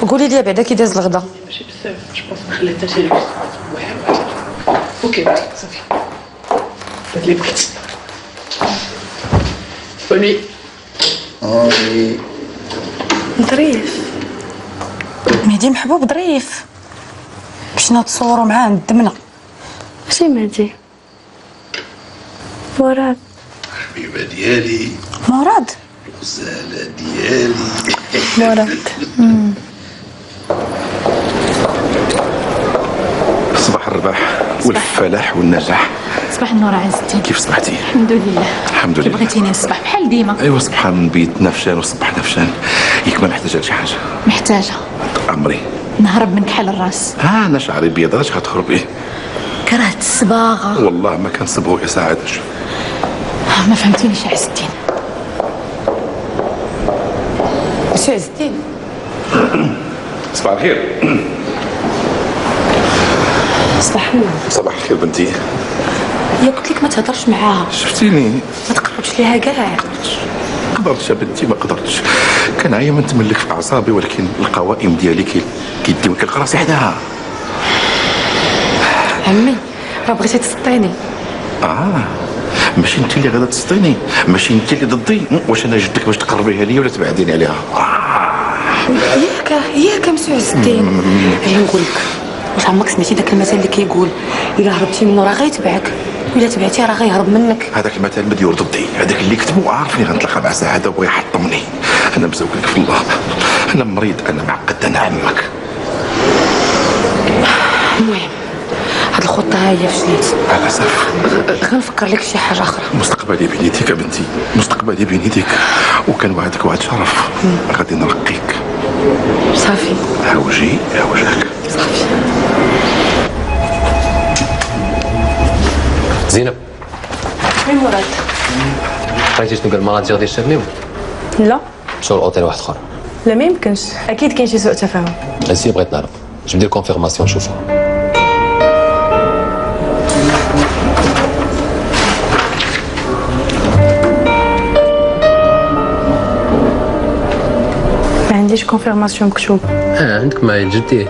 وقولي لي بعدا كي داز الغدا. ماشي بزاف جو بونس خليتها شي لبس واحد. اوكي صافي هاد اللي بغيت. فوني ظريف. مهدي محبوب ظريف. مشينا تصوروا معاه ندمنا. ماشي مهدي، مراد. حبيبه ديالي مراد. الغزاله ديالي مراد. صباح الرباح والفلاح والنجاح. صباح النور عز الدين. كيف صبحتي؟ الحمد لله. الحمد كي لله. بغيتيني نصبح بحال ديما. ايوا سبحان نبيت نفشان وصبح نفشان. ياك ما محتاجه لشي حاجه؟ محتاجه عمري نهرب من كحل الراس. انا شعري بيض اش غتهربي؟ كرهت الصباغه. والله ما كنصبغو يا سعاده. ما فهمتينيش يا عز الدين. شي عز الدين. صباح الخير. صباح النور. صباح الخير بنتي. يا قلت لك ما تهضرش معاها. شفتيني؟ ما تقربش ليها كاع. قدرتش يا بنتي ما قدرتش. كنعيا ما نتملك في اعصابي ولكن القوائم ديالي كيدي ما كنلقى راسي حداها. عمي راه بغيتي تسطيني. ماشي انت اللي غادا تسطيني، ماشي انت اللي ضدي. واش انا جدك باش تقربيها ليا ولا تبعديني عليها؟ ياك مسيو عز الدين. انا نقول لك، واش عمرك سمعتي داك المثل اللي كيقول الا هربتي منه راه غيتبعك ولا تبعتيه راه غيهرب منك؟ هذاك المثل مديور ضدي، هذاك اللي كتبو عارفني غنتلاقى مع سعاده وبغى يحطمني. انا مزوقك في الله، انا مريض، انا معقد، انا عمك. المهم هاد الخطه ها هي فشلت. على الاسف غنفكر لك شي حاجه اخرى. مستقبلي بين يديك يا بنتي، مستقبلي بين يديك، وكان وعدك وعد شرف. غادي نرقيك. صافي عوجي عوجك. صافي. زينب، وين مراد؟ عرفتي شنو قال المناجير ديال الشاب ميمو؟ لا مشاو لاوتيل واحد اخر. لا ما يمكنش، اكيد كاين شي سوء تفاهم. هادشي بغيت نعرف، جبد لي الكونفيرماسيون نشوفها. ما عنديش كونفيرماسيون مكتوب، عندك مايل جبتيه؟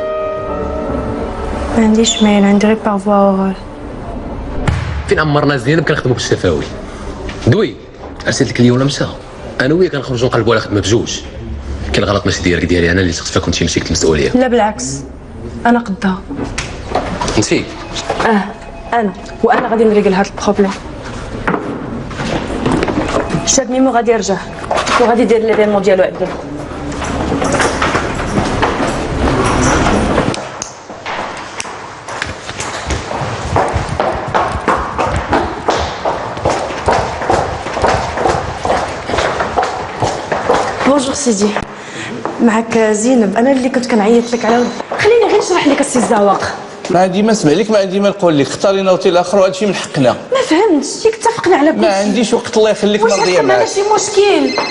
ما عنديش ميل، عندي غير بارفوا اورال. فين عمرنا زينب كنخدموا بالشفاوي. دوي ارسلت لك اليوم مشى، انا وياك كنخرجوا نقلبوا على خدمه بجوج. كاين الغلط ماشي ديالك، ديالي انا اللي شفت فيكم شي مشيكل المسؤوليه. لا بالعكس، انا قدها. انت انا وانا غادي نريقل هاد البروبليم. الشاب ميمو غادي يرجع وغادي يدير ليفينمون ديالو عندنا. بونجور سيدي، معك زينب. انا اللي كنت كنعيط لك على خليني غير نشرح لك السي الزواق. ما عندي ما نسمع لك، ما عندي ما نقول لك. اختارينا اوتيل اخر وهذا الشيء من حقنا. ما فهمتش، ياك اتفقنا على كل شيء. ما عنديش وقت، الله يخليك واش نضيع عندنا معاك. شي مشكل؟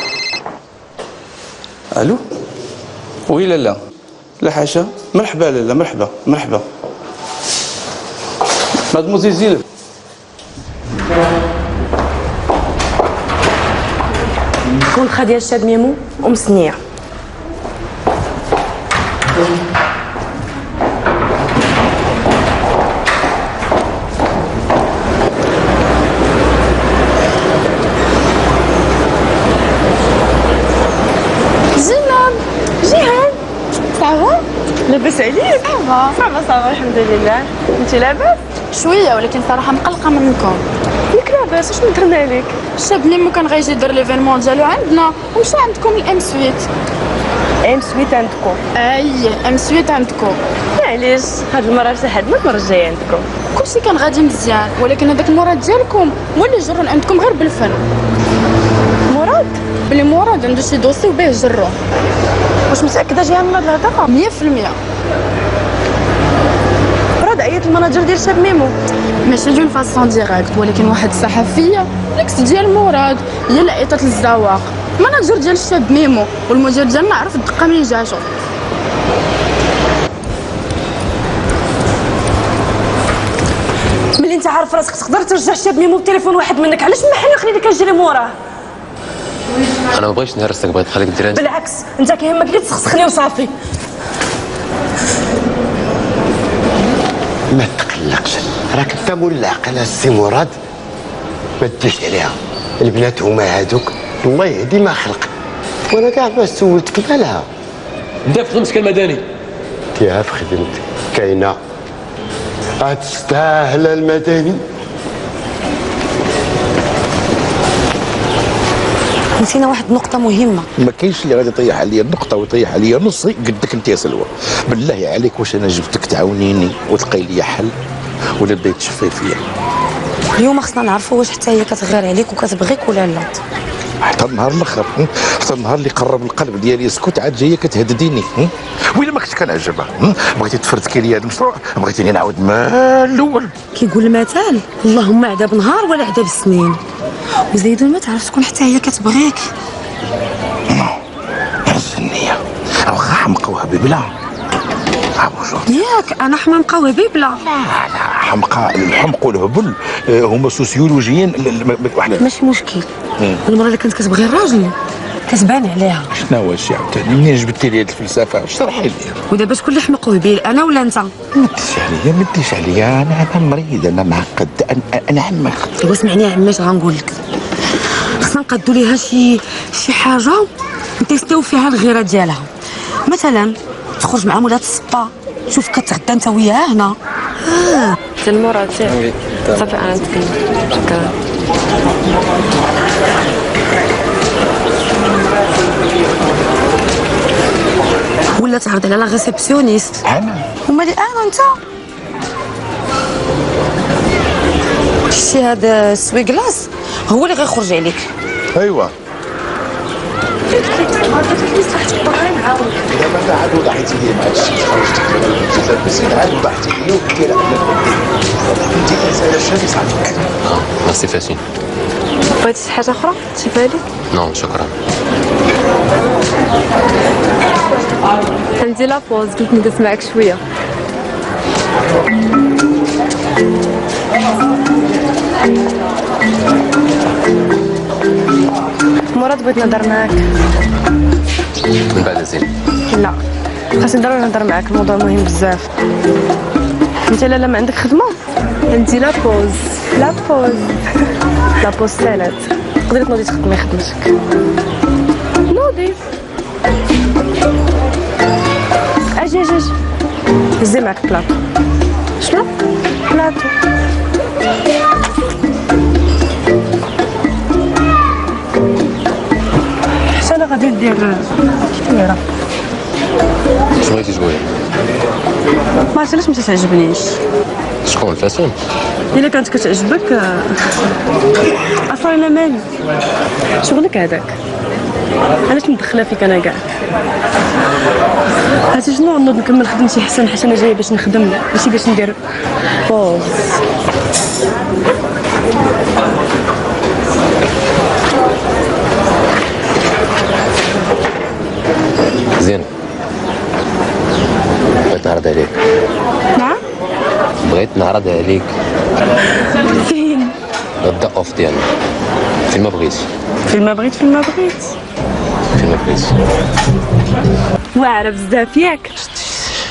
الو وي لا لا حاشا. مرحبا لاله، مرحبا مرحبا. مادموزيل زينب، كون ديال الشاب ميمو ومسنيه. زينب، جيهان، صافا؟ لاباس عليك؟ صافا الحمد لله. انت لاباس؟ شويه، ولكن صراحه مقلقه منكم. ياك لاباس؟ شنو درنا لك؟ الشاب ميمو كان غيجي يدير ليفينمون ديالو عندنا ومشى عندكم الام سويت. ام سويت عندكم؟ اي ام سويت عندكم. معليش هاد المره ارتحدنا، المره الجايه عندكم. كلشي كان غادي مزيان، ولكن هذاك المراد ديالكم هو اللي جرون عندكم غير بالفن. مراد؟ بلي مراد عنده شي دوسي وبيه جرو. واش متاكده جيهان من هاد الهضره؟ 100%. مراد عيط المناجر ديال الشاب ميمو. ماشي دون فاسون ديريكت، ولكن واحد الصحفيه الاكس ديال مراد هي اللي عيطات للزواق، المناجر ديال الشاب ميمو، والمدير ديالنا عرف الدقه منين جاتو. ملي انت عارف راسك تقدر ترجع الشاب ميمو بتليفون واحد منك، علاش من حنا خليني كنجري موراه؟ انا ما بغيتش نهرسك، بغيت نخليك دير انت. بالعكس انت كيهمك غير تسخسخني وصافي. ما تقلقش، راك انت مول على السي مراد، ما تديش عليها. البنات هما هادوك الله يهدي ما خلق، وانا كاع ما سولتك مالها. بدا في خدمتك المدني. كيها في خدمتك كاينه، تستاهل المدني. نسينا واحد النقطه مهمه. ما كاينش اللي غادي يطيح عليا النقطه ويطيح عليا نصي قدك انت يا سلوى. بالله عليك واش انا جبتك تعاونيني وتلقاي لي حل ولا بديت تشفي فيا؟ اليوم خصنا نعرفوا واش حتى هي كتغير عليك وكتبغيك ولا لا. حتى النهار الاخر، حتى النهار اللي قرب القلب ديالي يسكت عاد جايه كتهدديني. ويلا ما كنت كنعجبها، بغيتي تفرتكي لي هذا المشروع، بغيتيني نعاود ما الاول. كيقول المثل اللهم عذاب نهار ولا عذاب سنين، وزيدون ما تعرف تكون حتى هي كتبغيك. النية واخا حمقى وهبي بلا ياك انا حماقه وهبيبله. لا حمقى، الحمق والهبل هما سوسيولوجيين واحد. ماشي مشكل. المره اللي كنت كتبغي الراجل كتبان عليها. شنو هو الشيء عاوتاني منين جبتي لي هاد الفلسفه اشرحي لي. ودابا شكون اللي حمق وهبيل، انا ولا انت؟ ما تديش عليا انا مريض انا معقد انا عمك. واسمعني يا عمي اش غنقول لك، خصنا نقادو ليها شي حاجه نتيستيو فيها الغيره ديالها. مثلا تخرج مع مولات السبا، شوف كتغدى انت وياها هنا. سي المراد صافي انا نتكلم. شكرا. ولا تعرض على لا ريسبسيونيست. انا ومالي انا انت شتي هذا السويكلاس هو اللي غيخرج عليك. ايوا دابا عاد وضعتي لي مع الشيء خرجت بس عاد وضعتي لي وقلتي لا انت كنسال الشيء صافي. ميرسي فاتين. بغيتي شي حاجه اخرى تشوفها لي؟ نو شكرا. عندي لابوز قلت ندوز معاك شويه. مراد بغيت نهضر معاك. من بعد زين. لا خاصني ضروري نهضر معاك، الموضوع مهم بزاف. انت لا ما عندك خدمه؟ عندي لابوز سالات، تقدري تنوضي تخدمي خدمتك. نوضي اجي هزي معاك بلاطو. شنو بلاطو؟ حتى انا غادي ندير كبيره. شنو بغيتي تقولي؟ ما عرفتش علاش ما تعجبنيش. شكون فاتون؟ الا كانت كتعجبك اصلا انا مالي شغلك هذاك، علاش مدخله فيك انا كاع؟ عرفتي شنو، نوض نكمل خدمتي حسن، حيت انا جايه باش نخدم ماشي باش ندير بوز. زين بغيت نعرض عليك. نعم بغيت نعرض عليك فين؟ غدا اوف ديالنا فين ما بغيتي. فين ما بغيت فين ما بغيتي. واعره بزاف ياك.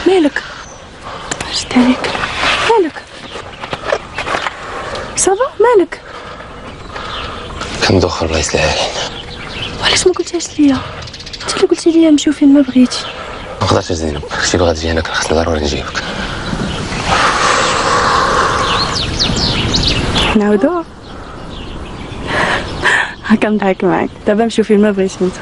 مالك شت عليك؟ مالك صافا؟ مالك كندوخ الرئيس العالي. وعلاش ما قلتيهاش ليا؟ انت اللي قلتي لي نمشيو فين ما بغيتي. ما نقدرش زينب، شتي بغا تجي هنا كان خصني ضروري نجيبك. نعاودو هكا نضحك معاك. دابا نمشيو فين ما بغيتي انت.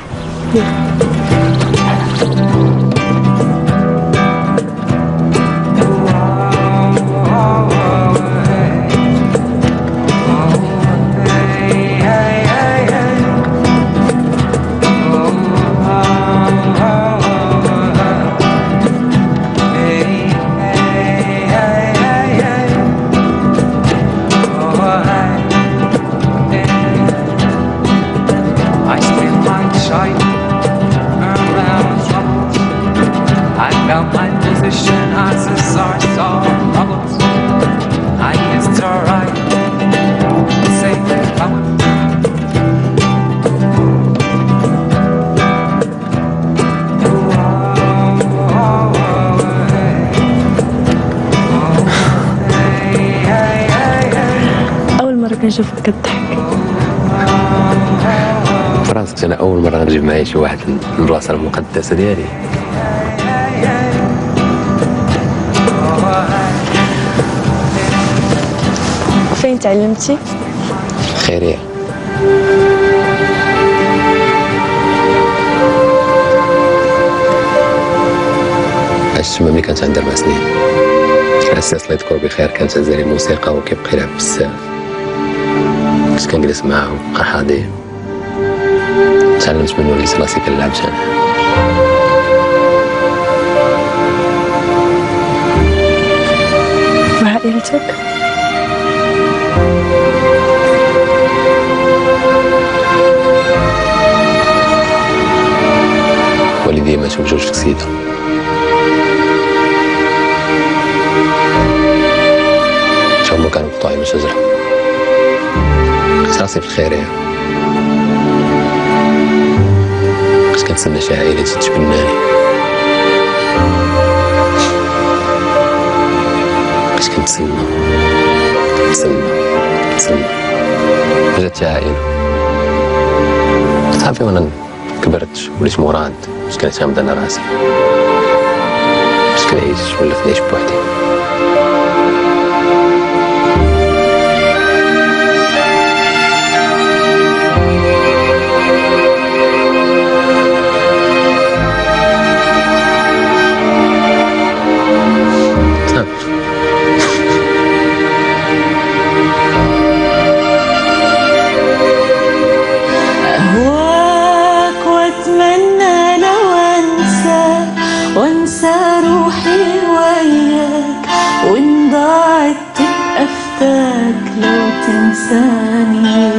كنشوفك كضحك. فراسك انا اول مره نجيب معايا شي واحد من البلاصه المقدسه ديالي. فين تعلمتي؟ خيريه. عشت ملي كانت عندها 4 سنين. الأساس الله يذكر بخير كانت تعزالي الموسيقى وكيبقى يلعب بزاف. كنت كنجلس معاه وبقى حاضر. تعلمت منه وليت راسي كنلعب انا. وعائلتك؟ والدي ماتوا بجوج في كسيدة. هما كانوا مقطوعين من شجرة. كنت راسي في الخيرية. بقيت كنتسنى شي عائله تجي تبناني، بقيت كنتسنى جات شي عائله صافي. وانا كبرت وليت مراد، باش كنعتمد على راسي، باش كنعيش ولا كنعيش بوحدي. أهواك وأتمنى لو أنسى وأنسى روحي وياك، وإن ضاعت تبقى فتاك لو تنساني.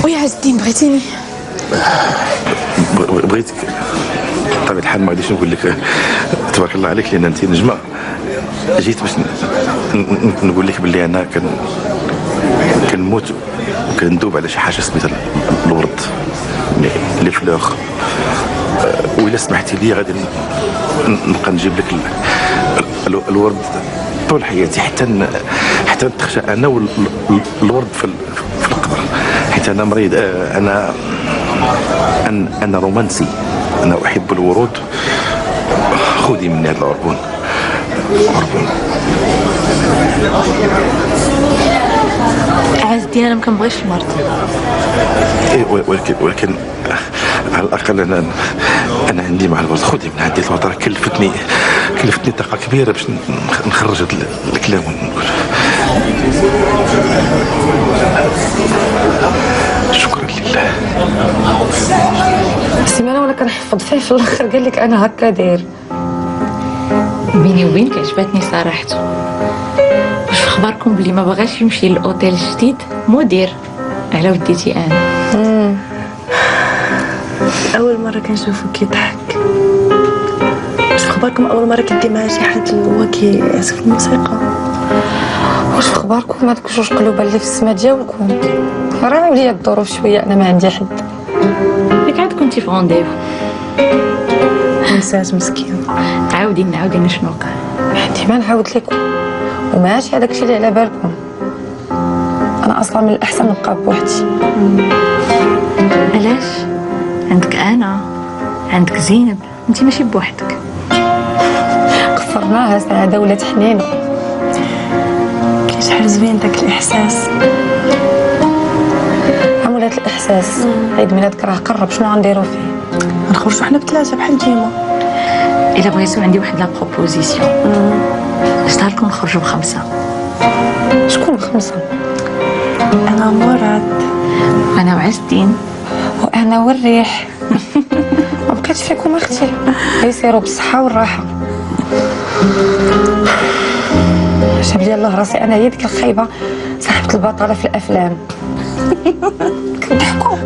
ويا عز الدين بغيتيني؟ بغيتك بطبيعة الحال، ما غاديش نقول لك تبارك الله عليك لان انت نجمه. جيت باش نقول لك باللي انا كنموت وكندوب على شي حاجه سميتها الورد، لي فلوغ. وإلا سمحتي لي غادي نبقى نجيب لك الورد طول حياتي حتى نتخشى انا والورد في القبر، حيت انا مريض. انا رومانسي، انا احب الورود. خذي مني هذا العربون. عز الدين انا ما كنبغيش المرض. ولكن على الاقل انا عندي مع الورد. خذي من عندي الوضع. كلفتني طاقه كبيره باش نخرج هذا الكلام ونقول شكرا لله. سيمانه وانا كنحفظ فيه في الاخر قال لك انا هكا داير. بيني وبينك عجبتني صراحته. واش في اخباركم بلي ما بغاش يمشي للاوتيل الجديد مدير على وديتي انا؟ اول مره كنشوفو كيضحك. واش في اخباركم اول مره كدي مع شي حد هو كيعزف الموسيقى؟ واش في اخباركم هذوك جوج قلوبه اللي في السما ديالكم؟ راه وليا الظروف شويه، انا ما عندي حد. ياك عاد كنتي في رونديفو. نسات مسكين. نعاودي شنو وقع. عندي ما نعاود لكم، وماشي هذاك الشيء اللي على بالكم. انا اصلا من الاحسن نبقى بوحدي. علاش؟ عندك انا، عندك زينب، انت ماشي بوحدك. قصرناها سعاده ولات حنينه. شحال زوين داك الاحساس. ولات الاحساس. عيد ميلادك راه قرب، شنو غنديرو فيه؟ غنخرجوا حنا بثلاثه بحال ديما. الا بغيتو عندي واحد لا بروبوزيسيون. اش لكم نخرجوا بخمسه؟ شكون خمسه؟ انا مراد، انا وعز الدين، وانا والريح. ما بقيتش فيكم اختي. يسيروا بالصحه والراحه. شاب لي الله راسي انا هي ديك الخايبه صاحبه البطاله في الافلام. كتضحكوا.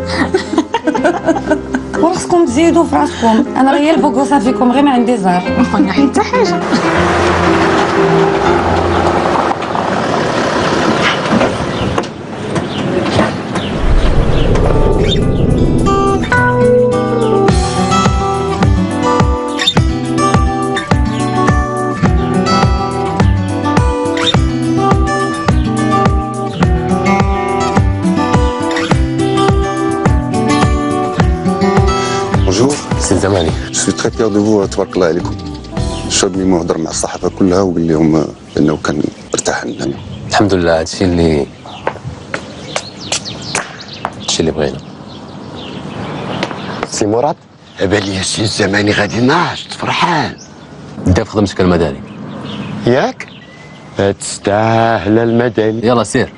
وراسكم تزيدوا في راسكم. انا هي البوكوسه فيكم، غير ما عندي زهر. ما حتى حاجه. زماني. سوي تري فير دو فو. تبارك الله عليكم. شاب ميمو هضر مع الصحافه كلها وقال لهم انه كان مرتاح لنا. الحمد لله. هادشي اللي بغينا. سي مراد، بان لي السي الزماني غادي ناشط فرحان. انت في خدمتك المدني ياك؟ تستاهل المدني. يلا سير.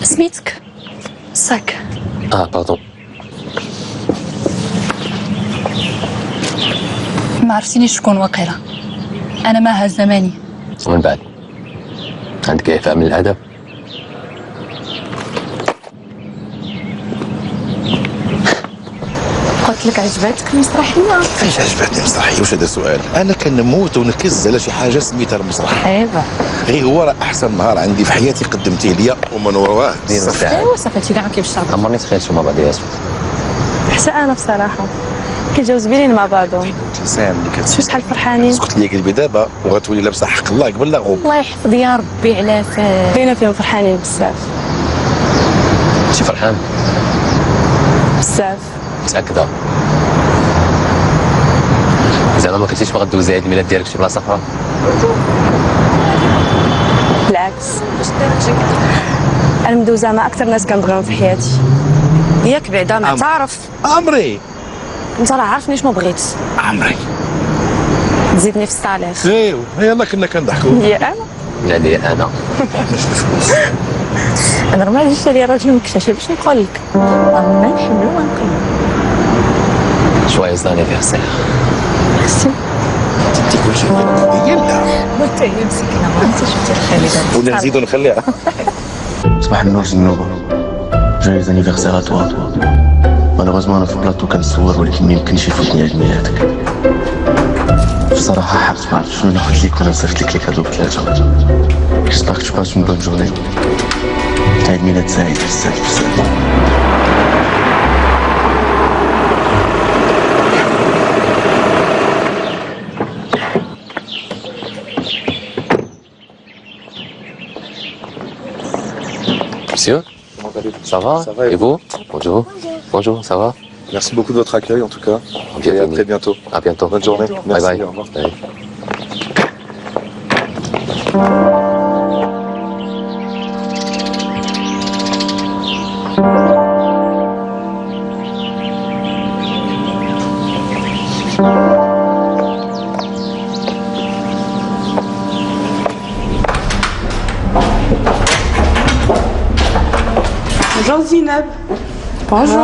سميتك ساك. باردون. ما عرفتينيش شكون واقيلا. انا مها الزماني. ومن بعد عندك إعفاء من الأدب؟ قلت لك عجبتك المسرحيه؟ علاش عجبتني المسرحيه؟ واش هذا سؤال؟ انا كنموت ونكز على شي حاجه سميتها المسرح. ايوا غير هو راه احسن نهار عندي في حياتي قدمتيه ليا ومن وراه ايوا صافي كاع كيف الشعب. عمرني تخيلت مع بعضياتهم. حتى انا بصراحه كيجاو زوينين مع بعضهم. سام اللي شو شحال فرحانين. قلت لي قلبي دابا وغتولي لابسه حق الله قبل لا غوب. الله يحفظ يا ربي على فاك. بينا فيهم فرحانين بزاف شي فرحان بزاف. متاكده؟ زعما ما كنتيش باغا دوزي عيد الميلاد ديالك شي بلاصه اخرى؟ بالعكس انا مدوزه مع اكثر ناس كنبغيهم في حياتي. ياك بعدا معترف. عمري انت راه عارفني شنو بغيت. عمري تزيدني في الصالح. ايوا يلا كنا كنضحكوا. هي انا لا لي انا انا راه ما جيتش لي راجل مكشاش باش نقول لك ما نحملو ونقول. شويه زاني فيها السير. ميرسي. تدي كل شيء يلا وانت هي مسكينه ما انت شفتي الخالده. ولا نزيدو نخليها. صباح النور زنوبة، جايز انيفرسير اتوا. مالوغوزمون انا في البلاطو كنصور ولكن ما يمكنش يفوتني عيد ميلادك. بصراحة حابس ما عرفتش شنو ناخد ليك وانا صيفط لك هادو بثلاثة. جيسباغ تو باس اون بون جورني. عيد ميلاد سعيد بزاف بزاف. Monsieur, ça va? Et vous? Bonjour. Bonjour, ça va? Merci beaucoup de votre accueil en tout cas. Et à très bientôt. À bientôt. Bonne journée. Bye Merci. bye. Au revoir. Bye. بونجور زينب. بونجور.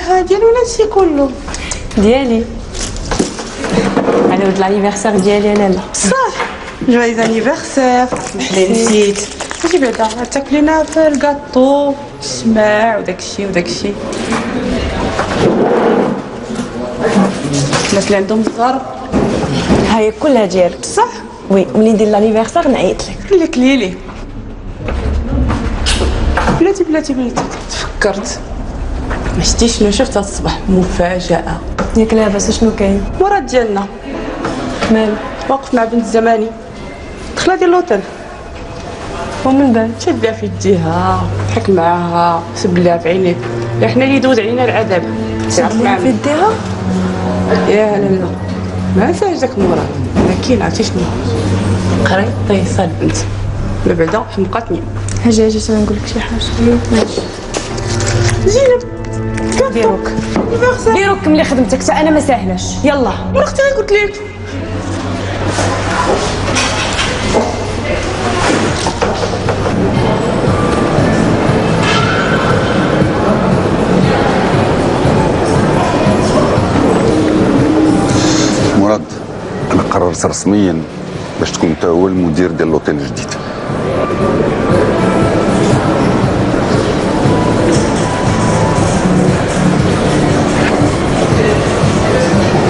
هاي ديال ولادتي كله. ديالي على ود الانيفرسير ديالي انا. صح جويز انيفرسير. محلي نسيت. اجي بعدا تاكلينا في الكاطو الشماع وداكشي وداكشي. الناس اللي عندهم صغار هاي كلها ديالك. صح. وي ملي ندير الانيفرسير نعيط لك. ليلي بلاتي تفكرت. ما شتيش شنو شفت هاد الصباح؟ مفاجأة. ياك لاباس شنو كاين؟ مراد ديالنا مال واقف مع بنت زماني دخلها ديال لوطيل ومن بعد شدها في يديها ضحك معاها سب لها في عينيه. احنا اللي يدوز علينا العذاب. شدها في يديها. يا لالا ما نساش داك مراد لكن عرفتي شنو قري طيصه البنت من بعدا حمقاتني. هاجي تنقول لك شي حاجه. ماشي زينب ديروك كملي خدمتك حتى انا ما ساهلاش. يلا اختي قلت لك مراد انا قررت رسميا باش تكون انت هو المدير ديال لوطيل الجديد.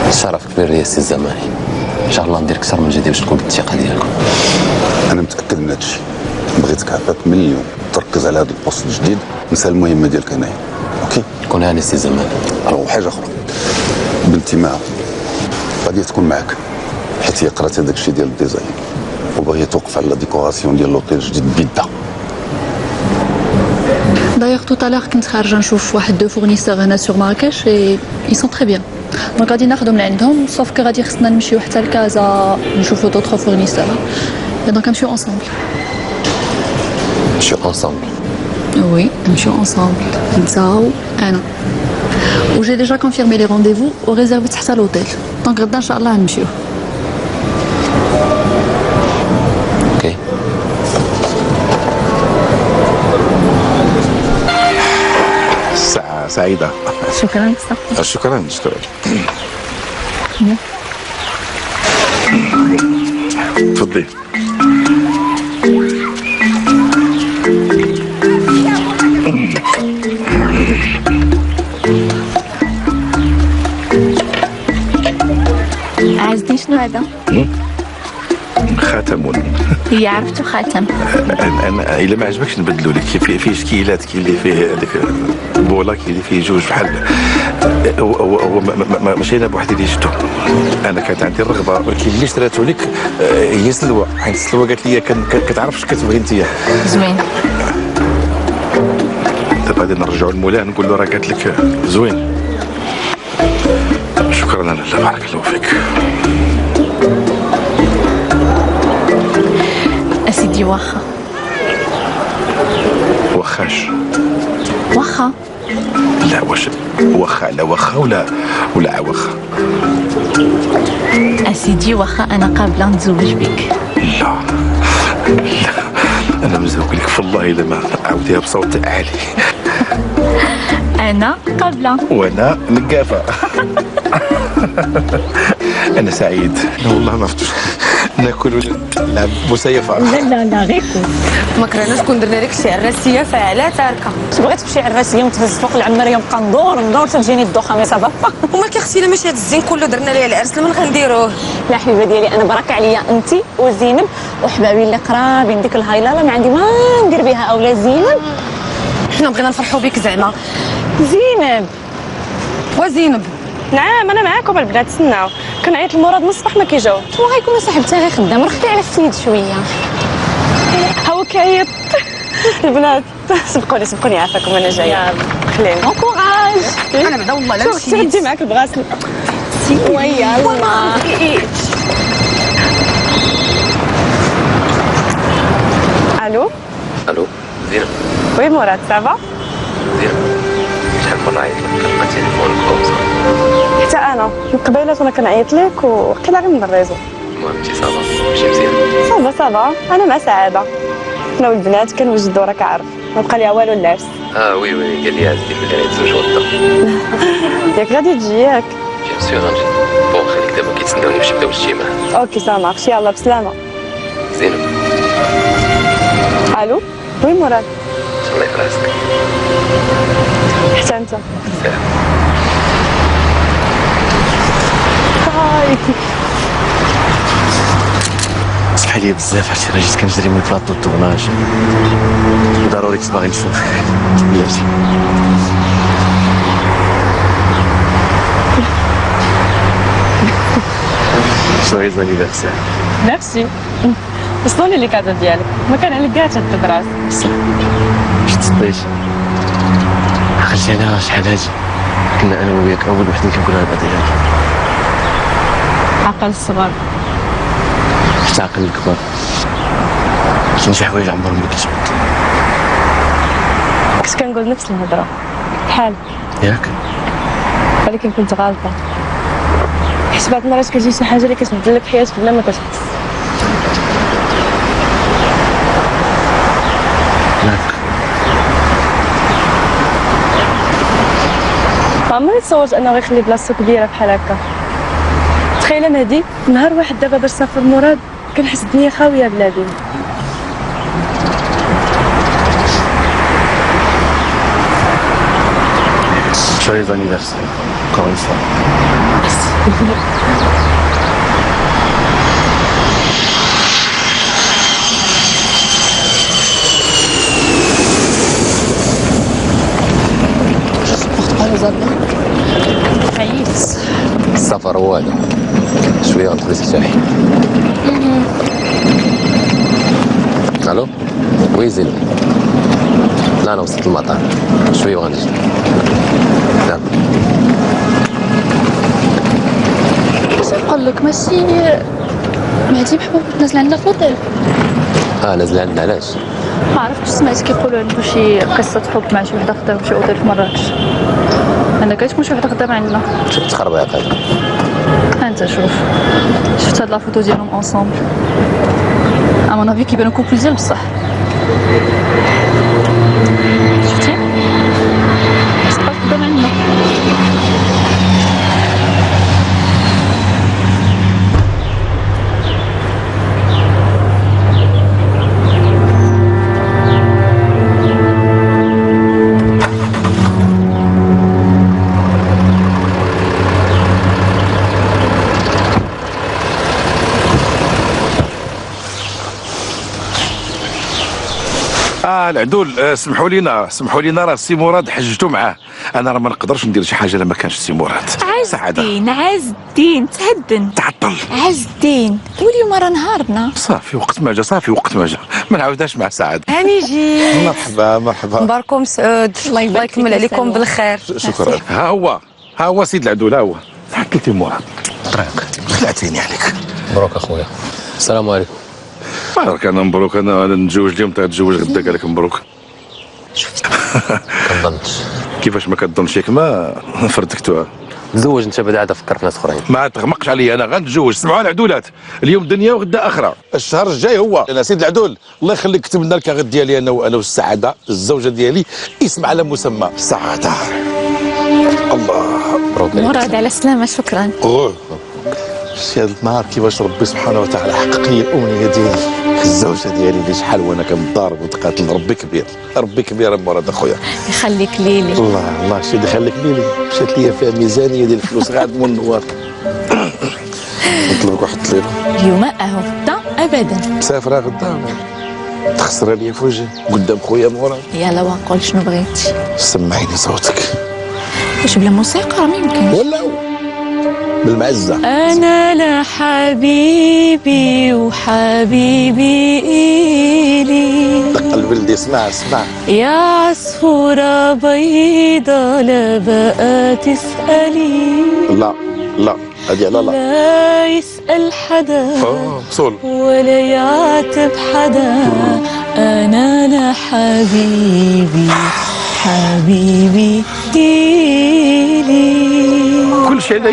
الشرف كبير ليا السي الزماني. ان شاء الله ندير اكثر من جديد باش تكون بالثقه ديالكم. انا متاكد من هادشي. بغيتك عافاك من اليوم تركز على هذا البوست الجديد، نسى المهمه ديالك هنايا. اوكي كون هاني السي الزماني. وحاجه اخرى بنتي معها غادي تكون معاك حيت هي قرات هذاك الشيء ديال الديزاين وباغيه توقف على لا ديكوراسيون ديال لوطيل الجديد بيدها. دايوغ تو طالور كنت خارجه نشوف واحد دو فورنيسور هنا سور مراكش اي سون تري بيان. دونك غادي ناخذو من عندهم صوف كو غادي خصنا نمشيو حتى لكازا نشوفو دوطخ فورنيسور. دونك نمشيو انصامبل. نمشيو انصامبل. وي نمشيو انصامبل نتا انا. وجي ديجا كونفيرمي لي رونديفو وريزيرفيت حتى لوطيل. دونك غدا ان شاء الله نمشيو. اوكي. ساعة سعيدة. شكرا بزاف. شكرا. تفضلي. خاتم هي عرفتو خاتم. انا الا ما عجبكش نبدلو لك، فيه شكيلات، كاين اللي فيه هذاك بولا، كاين اللي فيه جوج بحال هو ماشي انا بوحدي اللي شفتو، انا كانت عندي الرغبه، ولكن اللي شراتو لك هي سلوى، حيت سلوى قالت لي كتعرف اش كتبغي انت. زوين. دابا غادي نرجعوا للمولاه نقول له راه قالت لك زوين. شكرا لاله، بارك الله فيك. اسيدي واخا. واخاش؟ واخا. لا واش واخا على واخا ولا عواخا؟ اسيدي واخا انا قابله نتزوج بك. لا انا مزوق لك في الله الا ما عاوديها بصوت عالي. انا قابله. وانا نقافه. انا سعيد. لا والله ما فتش ناكل ولا نلعب مسيفه. لا غير كل. ما كرهناش كون درنا لك شي عراسيه فعلا تاركه. بغيت تمشي عراسيه وتهز فوق العماريه ونبقى ندور تجيني الدوخه ما صافا. وما اختي ماشي هاد الزين كله درنا ليه العرس لمن غنديروه؟ لا حبيبه ديالي انا برك عليا انت وزينب وحبابي اللي قرابين ديك الهايلاله ما عندي ما ندير بها اولا زينب. حنا بغينا نفرحوا بك زعما. زينب وزينب. نعم انا معاكم البنات تسناو، كنعيط لمراد من الصباح ما كيجاو. وغيكون صاحبتها غير خدام، رختي على السيد شويه. ها هو كيعيط. البنات سبقوني عافاكم انا جايه. خليني بون كوراج. انا بعدا والله لا شوف تغدي معاك البغاسل. ويا الله. الو الو زينب. وي مراد سافا؟ زينب شحال مرة عيط لك كنلقى تليفونك اوصل. حتى انا من قبيلات وانا كنعيط لك وحكينا غير من الريزو. المهم انت صافا ماشي مزيان؟ صافا انا مع سعاده. حنا والبنات كنوجدوا راك عارف ما بقى ليها والو العرس. وي قال لي عزتي بلي غيتزوج غدا. ياك غادي تجي ياك؟ بيان سور غنجي. بون خليك دابا كيتسناوني باش نبداو الاجتماع. اوكي سا مارش يلا بسلامه. زينب. الو وي مراد. الله يفرح راسك. حتى انت. سلام. هاي اسمح لي بزاف، عرفتي راه جيت كنجري من البلاطو الطوناج، ضروري كنت باغي نشوف بلاتي. جويز انيفرسير. ميرسي. وصلوني لي كادو ديالك، ما كان عليك كاع تهد براسك. باش تصديش عقلتي انا شحال هادي كنا انا وياك اول وحدين كنقولها لبعضياتنا. عقل الصغار حتى عقل الكبار. كاين شي حوايج عمرهم ما كتبدل. كنت كنقول نفس الهضره بحال ياك؟ ولكن كنت غالطه، حيت بعض المرات كتجي شي حاجه اللي كتبدل لك حياتك بلا ما كتحس. ياك ما عمرني تصورت انه غيخلي بلاصتو كبيره بحال هكا. تخيل انا هادي نهار واحد دابا باش سافر مراد كنحس الدنيا خاويه بلادي. جويز انيفرسير encore une fois. عييت. السفر هو هذا، شويه غتبغي ترتاحي. الو وي زينب. لا انا وصلت المطار شويه وغنجي. نعم نقول لك ماشي مهدي محبوب نازل عندنا في الوطيل. نازل عندنا علاش؟ ما عرفتش سمعت كيقولوا عنده شي قصه حب مع شي وحده خدامه في شي اوتيل في مراكش. انا كتكون شي وحده خدامه عندنا. شفت تخربيق هذا. انت شوف شفت هاد لا فوتو ديالهم انصومبل. ا مون افي كيبانو كوبل ديال بصح. شفتي صافا خدامه عندنا. العدول، سمحوا لينا راه السي مراد حجتو معاه. انا راه ما نقدرش ندير شي حاجه لما كانش السي مراد. عز الدين تهدن. تعطل. عز الدين واليوم راه نهارنا. صافي وقت ما جا ما نعاودهاش مع سعد. هاني جي. مرحبا. مباركم مسعود، الله يكمل عليكم بالخير. شكرا. ها هو سيد العدول، ها هو حكيتي مراد طريق خلعتيني عليك. مبروك اخويا. السلام عليكم. مبروك انا نتزوج اليوم تتزوج غدا، قال لك مبروك. كنظنش. كيفاش ما كتظنش ياك ما فردكتوها؟ تزوج انت بعد عاد فكر في ناس اخرين. ما تغمقش عليا، انا غنتزوج. سمعوا العدولات، اليوم دنيا وغدا اخرى. الشهر الجاي هو انا سيد العدول، الله يخليك كتبنا الكاغيط ديالي انا والسعاده الزوجه ديالي، اسم على مسمى سعاده. الله. مراد على السلامه. شكرا. شتي هذا النهار كيفاش ربي سبحانه وتعالى حقق لي الامنيه ديالي، الزوجه ديالي اللي شحال وانا كنضارب وتقاتل. ربي كبير مراد اخويا. يخليك ليلي. الله شي اللي يخليك ليلي. مشات ليا فيها ميزانيه ديال الفلوس غاد من النوار. نطلبك واحد الطليبه. اليوم اهو غدا ابدا. مسافره غدا تخسر عليا في وجهي قدام خويا مراد. يلا وقول شنو بغيتي. سمعيني صوتك. واش بلا موسيقى راه ما يمكنش. ولا بالمعزه. انا لا حبيبي وحبيبي إلي. دق البلد اسمع. يا عصفورة بيضة لا بقى تسألي. لا هذه لا لا يسأل حدا وصول ولا يعاتب حدا. أنا لا حبيبي إلي. كل شيء هذا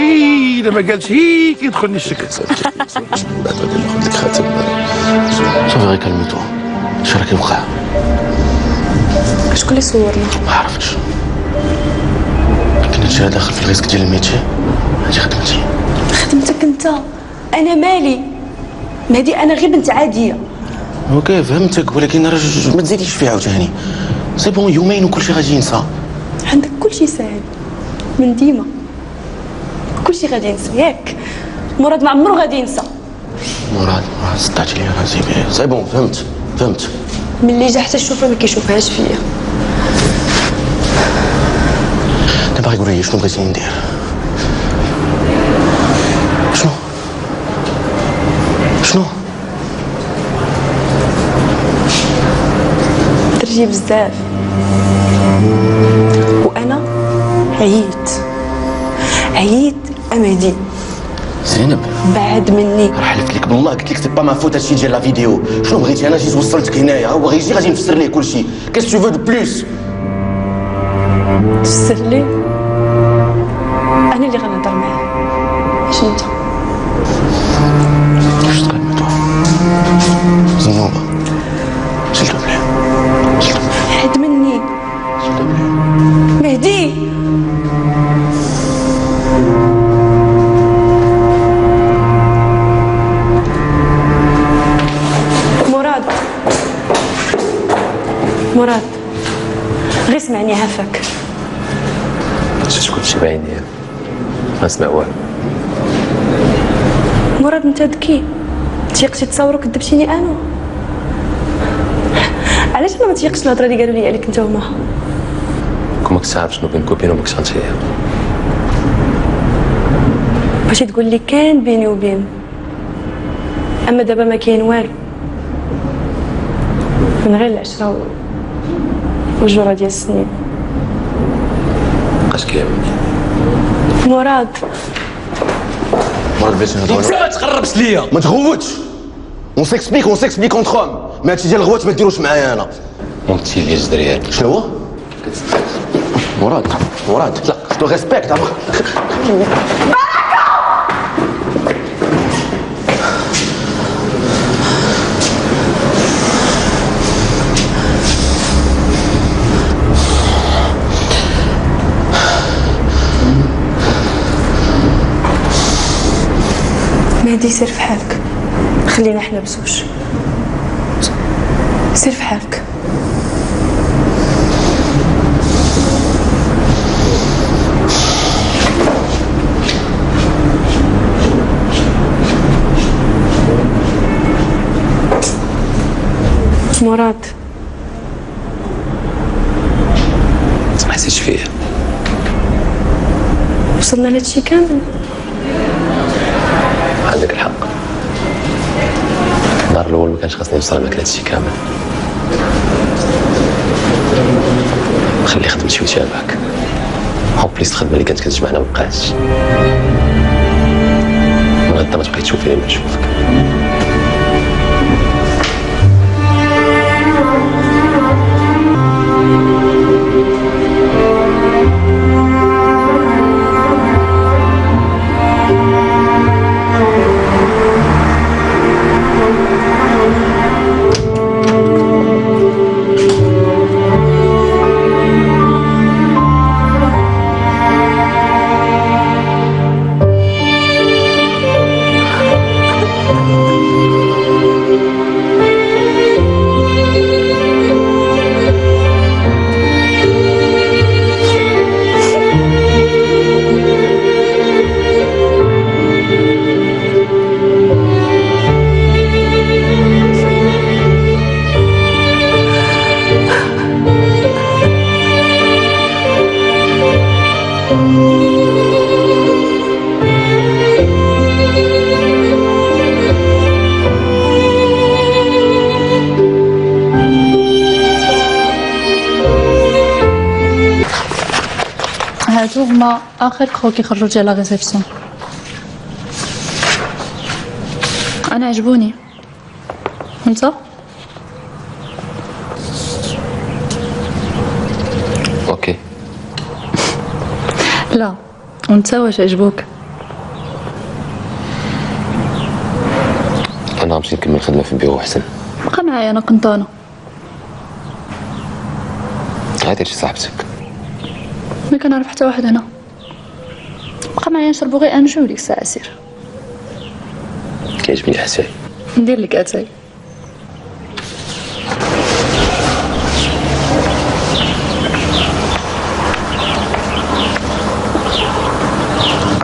اذا ما قالش هي كيدخلني الشك. من بعد غادي ناخذ لك خاتم. صافي غير كلمتو. اش راه كيوقع؟ شكون اللي صورنا؟ ما عرفتش، لكن هادشي داخل في الريسك ديال الميتي. هادي خدمتك انت، انا مالي. مهدي انا غير بنت عاديه. اوكي فهمتك، ولكن راه ما تزيديش فيه عاوتاني. سي بون يومين وكل شيء غادي ينسى. عندك كل شيء ساهل من ديما، كل شيء غادي ينسى ياك. مراد ما عمرو غادي ينسى. مراد صدعتي لي راسي بيه. سي بون فهمت. ملي جا حتى الشوفه ما كيشوفهاش فيا. دابا غيقول لي شنو بغيتي ندير. شنو درجي بزاف وانا عييت امادي. زينب بعد مني. راه حلفت لك بالله، قلت لك سي با ما فوت هادشي ديال لا فيديو. شنو بغيتي؟ انا جيت وصلتك هنايا، هو غيجي غادي نفسر ليه كلشي. كاس تو فو دو بلوس؟ تفسر لي انا اللي غنهضر معاه ماشي انت. واش تقلمتو زنوبه؟ سيلتو بلي عاد مني مهدي. مراد غير سمعني عافاك. شكون شي بعيني ما نسمع والو. مراد انت ذكي، تيقتي تصور وكذبتيني انا. علاش انا ما تيقتش الهضره اللي قالوا لي عليك انت وما؟ كون ما كنتش عارف شنو بين كوبين وما كنتش غنشيها. بغيتي تقول لي كان بيني وبين، اما دابا ما كاين والو من غير العشره والجرة ديال السنين. بقاش كيعاوني مراد بغيتي نهضروا. ما تقربش ليا، ما تغوتش. اون سيكسبليك اونتخ هوم. ما هادشي ديال الغوات ما ديروش معايا انا. وانت اللي الجدريات. شنو هو؟ مراد لا تو ريسبكت. مهدي سير في حالك، خلينا احنا بزوج. سير في حالك. مراد وصلنا لهادشي كامل. عندك الحق، النهار الاول ما كانش خاصني نوصل لك هادشي كامل. خلي خدمتي شويه شابك، اون بليس الخدمه اللي كانت كتجمعنا مبقاتش. من غدا ما تبقاي تشوفيني ما نشوفك. هادو هما اخر كروكي خرجوا ديال لا ريسبسيون. انا عجبوني. انت؟ اوكي. لا، وانت واش عجبوك؟ انا غنمشي نكمل الخدمه في البيرو احسن. بقى معايا انا قنطانه. عادي شي صاحبتك. ما كنعرف حتى واحد هنا. بقى معايا نشربو غير انجو ديك الساعه سير. كيعجبني حساي. ندير لك اتاي.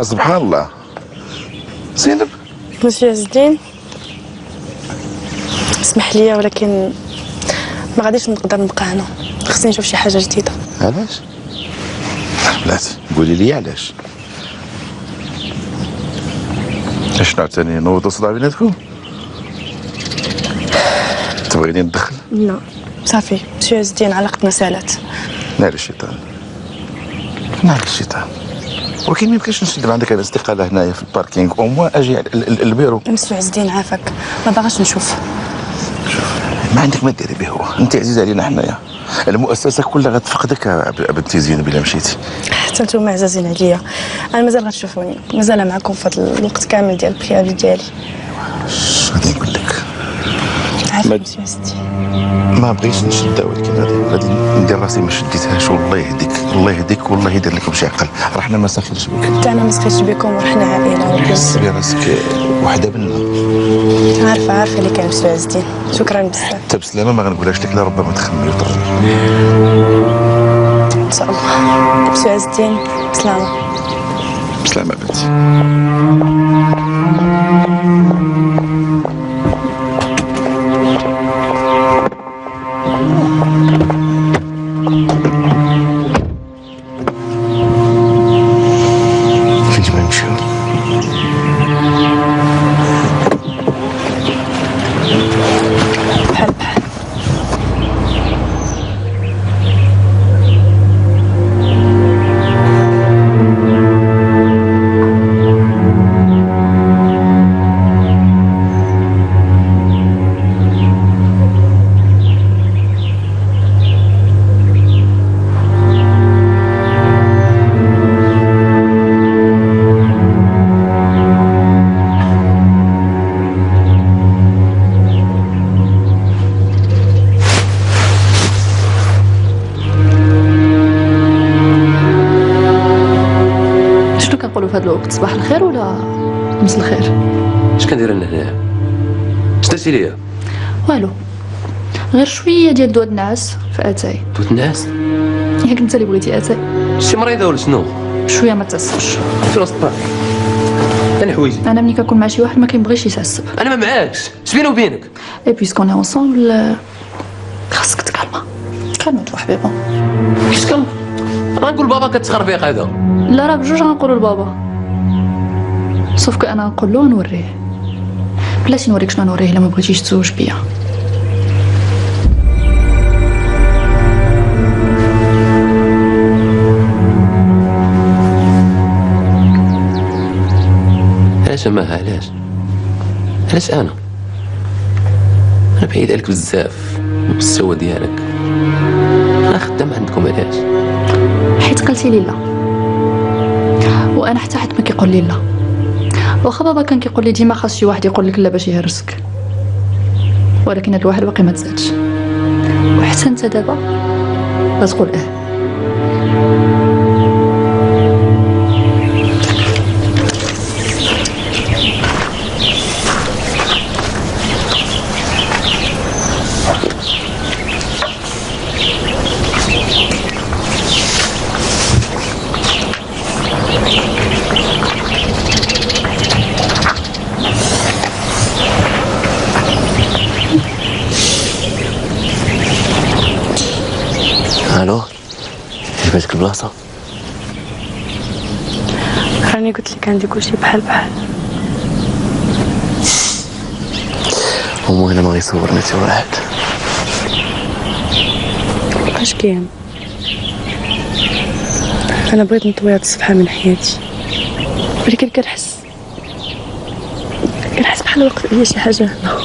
سبحان الله. زينب مسيو عز الدين، اسمح لي ولكن ما غاديش نقدر نبقى هنا، خصني نشوف شي حاجه جديده. علاش؟ بلاتي قولي لي علاش؟ شنو عاوتاني نوضوا صداع بيناتكم؟ تبغيني ندخل؟ لا صافي مسيو عز الدين، علاقتنا سالات. نار الشيطان، نار الشيطان. ولكن ما يمكنش نسجل عندك على الاستقاله هنايا في الباركينغ، او موا اجي البيرو. مسيو عز الدين عافاك، ما باغاش نشوف. ما عندك ما ديري به، هو انت عزيز علينا حنايا، المؤسسه كلها غتفقدك يا بنتي زينب الا مشيتي. حتى نتوما عزازين عليا، انا مازال غتشوفوني، مازال معكم في هذا الوقت كامل ديال البريافي ديالي. اش غادي نقول لك؟ عافاك مسيو عز الدين. ما بغيتش نشدها، ولكن غادي ندير راسي ما شديتهاش. والله يهديك، الله يهديك، والله يدير لكم شي عقل. راه حنا ما ساخينش بك. حتى انا ما سخيتش بكم ورحنا عائله. حسبي راسك وحده منا. عارفه اللي كان مسيو عز الدين، شكرا بزاف. حتى بسلامه ما غنقولهاش لك، لا ربما تخمي وترضي. ان شاء الله. مسيو عز الدين بسلامه. بسلامه بنتي. فين ما نمشيو؟ بحال بحال. في هذا الوقت؟ صباح الخير ولا مساء الخير؟ اش كندير انا هنايا؟ اش درتي ليا؟ والو، غير شويه ديال دواء النعاس في اتاي. دواء النعاس؟ ياك انت اللي بغيتي اتاي؟ شي مريضه ولا شنو؟ شويه ما تعصبش. في راس الطاق انا حوايجي. انا ملي كنكون مع شي واحد ما كيبغيش يتعصب. انا ما معاكش، اش بيني وبينك؟ اي بيسكون اونصومبل خاصك تكالما. كالما حبيبه. كيفاش كلم؟ غنقول بابا كتخربيق هذا. لا راه بجوج غنقولوا لبابا، صوف كو انا نقول له ونوريه. بلاتي نوريك شنو نوريه الا ما بغيتيش تزوج بيا. علاش ما علاش انا بعيد عليك بزاف المستوى ديالك، انا خدام عندكم. علاش؟ حيت قلتي لي لا، وانا حتى حد ما كيقول لي لا. واخا بابا كان كيقول لي ديما خاص شي واحد يقول لك لا باش يهرسك، ولكن هاد الواحد باقي ما تزادش. وحتى انت دابا غتقول الو، عجبتك البلاصه؟ راني قلت لك عندي كلشي بحال هما انا ما غيصورني حتى واحد. اش كاين؟ انا بغيت نطوي هاد الصفحه من حياتي، ولكن كنحس بحال وقت هي شي حاجه هنا.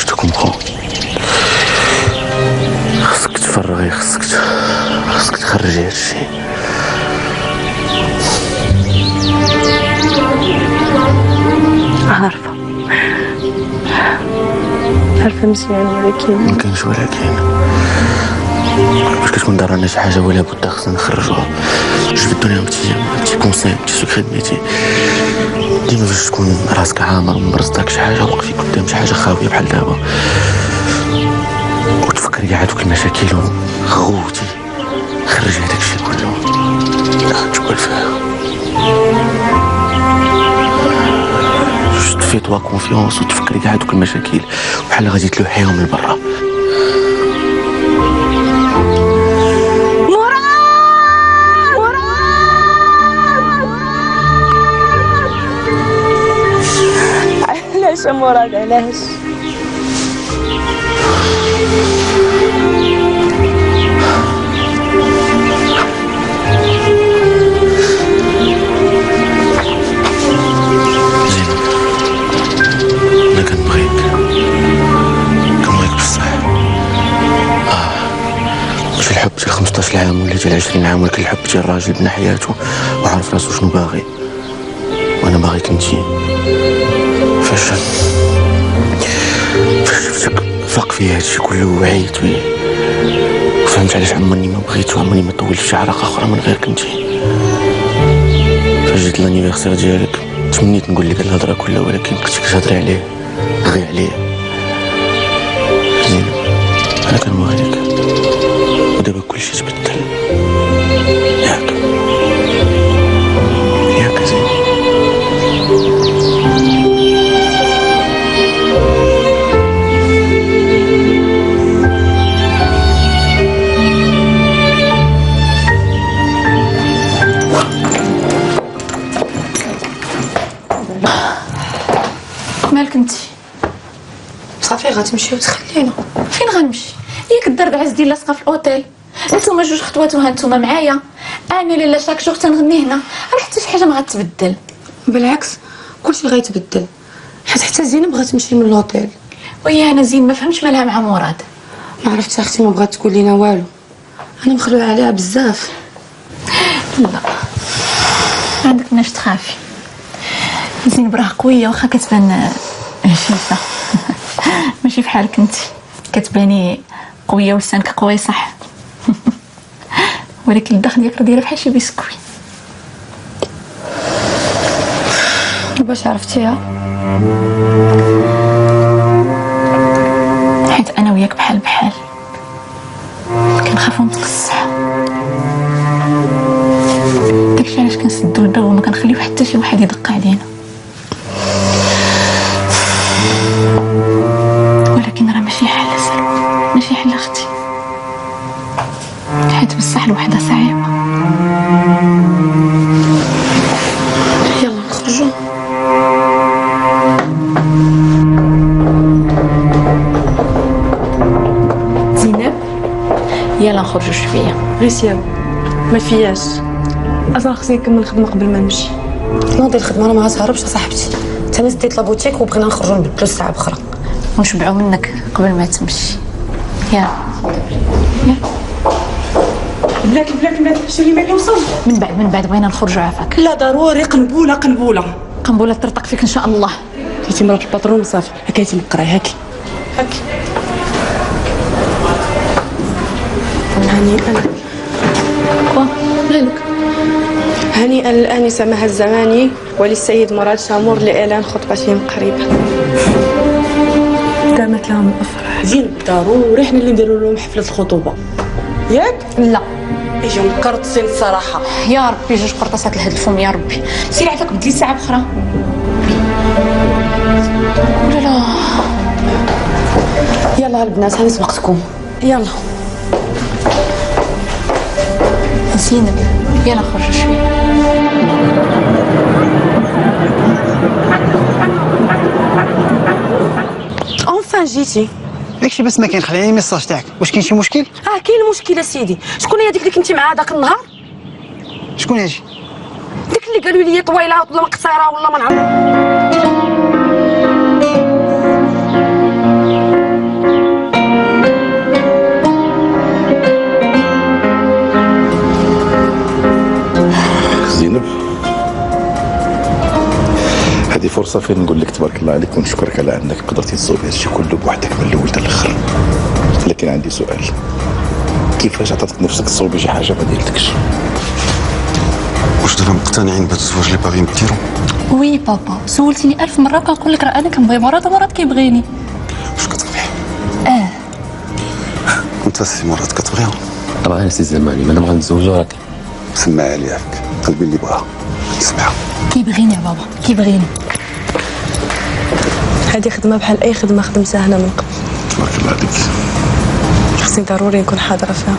جو كومبخون، خصك تفرغي، خصك تخرجي هادشي. عارفه مزيان، ولكن ما كاينش ولكن. باش كتكون دارنا شي حاجه ولا بد خصنا نخرجوها. جو بدوني بتي كونساي، بتي سكريت ميتي. ديما باش تكون راسك عامر ومبرزطاك شي حاجه وقفي قدام شي حاجه خاويه بحال دابا وتفكري كاع هادوك المشاكل وغوتي، خرجي هداك الشيء كله تقول فيه. في توا كونفيونس وتفكري كاع هادوك المشاكل بحال غادي تلوحيهم لبرا. علاش مراد؟ علاش؟ أنا كنبغيك بصح. ماشي الحب ديال 15 عام ولا ديال 20 عام، ولكن الحب ديال الراجل بنى حياته وعارف راسو شنو باغي. وانا باغيك انتي. فاش شفتك فاق فيا هادشي كله وعيت وفهمت علاش عمرني ما بغيت وعمرني ما طولت في شي علاقه اخرى من غيرك انتي. فاش جيت لانيفرسير ديالك تمنيت نقول لك الهضره كلها، ولكن كنتي كتهضري عليه بغي عليه. زين، انا كنبغيك ودابا كلشي تبدل. ياك زين؟ مالك انتي؟ صافي غتمشيو وتخلينا. فين غنمشي؟ ياك الدرب عز ديال لاصقه في الاوتيل، نتوما جوج خطوات وها نتوما معايا. انا لالا شاك جوغ تنغني هنا، راه حتى شي حاجه ما غتبدل. بالعكس كلشي غيتبدل، حتى زينب بغات تمشي من لوطيل. وهي انا زين ما فهمتش مالها مع مراد. ما عرفتش اختي، ما بغات تقول لينا والو. انا مخلوعه عليها بزاف. لا عندك مناش تخافي، زينب راه قويه واخا كتبان هشيفه. ماشي بحالك انت، كتباني قويه ولسانك قوي صح. ولكن الداخل ديالك دايره بحال شي بسكوي. باش عرفتيها؟ حيت انا وياك بحال كنخافو نتقصح. داكشي علاش كنسدو الباب وما كنخليو حتى شي واحد يدق علينا. ولكن راه ماشي حل سلوى، ماشي حل اختي، حيت بصح الوحده صعيبه. يلا نخرجوا شويه. غير سياو ما فياش، اصلا خصني نكمل الخدمه قبل ما نمشي. نوضي الخدمه راه ما غتهربش صاحبتي. حتى انا سديت لابوتيك وبغينا نخرجوا نبدلوا الساعه بخرى ونشبعوا منك قبل ما تمشي. يلا بلاتي شري معايا وصل. من بعد بغينا نخرجوا عافاك. لا ضروري، قنبوله قنبله ترطق فيك ان شاء الله. كنتي مرات الباترون صافي. هاكايتي مقراي هاكي هنيئا. غيرك هنيئا للآنسة مها الزماني وللسيد مراد شامور لإعلان خطبتهم قريبا. دامت لهم الافراح. زين ضروري حنا اللي نديروا لهم حفله الخطوبه ياك؟ لا يجيو مقرطسين الصراحه. يا ربي جوج قرطاسات لهاد الفم يا ربي. سير عافاك بدلي ساعه بخرى. لا يلا البنات هاني سبقتكم. يلا زينب يلا نخرجوا شويه. اونفان جيتي. داكشي بس ما كاين، خليني الميساج تاعك. واش كاين شي مشكل؟ كاين مشكل سيدي. شكون هي ديك اللي كنتي معاها داك النهار؟ شكون هادشي؟ ديك اللي قالوا لي طويله ولا قصيره ولا ما نعرف. زينب، هذه فرصة فين نقول لك تبارك الله عليك ونشكرك على انك قدرتي تصوبي هادشي كله بوحدك من الاول حتى الاخر. لكن عندي سؤال، كيفاش عطاتك نفسك تصوبي شي حاجة ما ديالتكش؟ واش دابا مقتنعين بهذا الزواج اللي باغيين ديرو؟ وي بابا، سولتيني 1000 مره كنقول لك راه انا كنبغي مراد ومراد كيبغيني. واش كتبغي؟ انت سي مراد كتبغيها؟ راه انا سي زماني ما نبغى نتزوجوا راك سمع عليك قلبي اللي بغاها سمعها. كيبغيني يا بابا كيبغيني. هذه خدمة بحال أي خدمة خدمتها هنا من قبل. تبارك الله عليك. خصني ضروري نكون حاضرة فيها.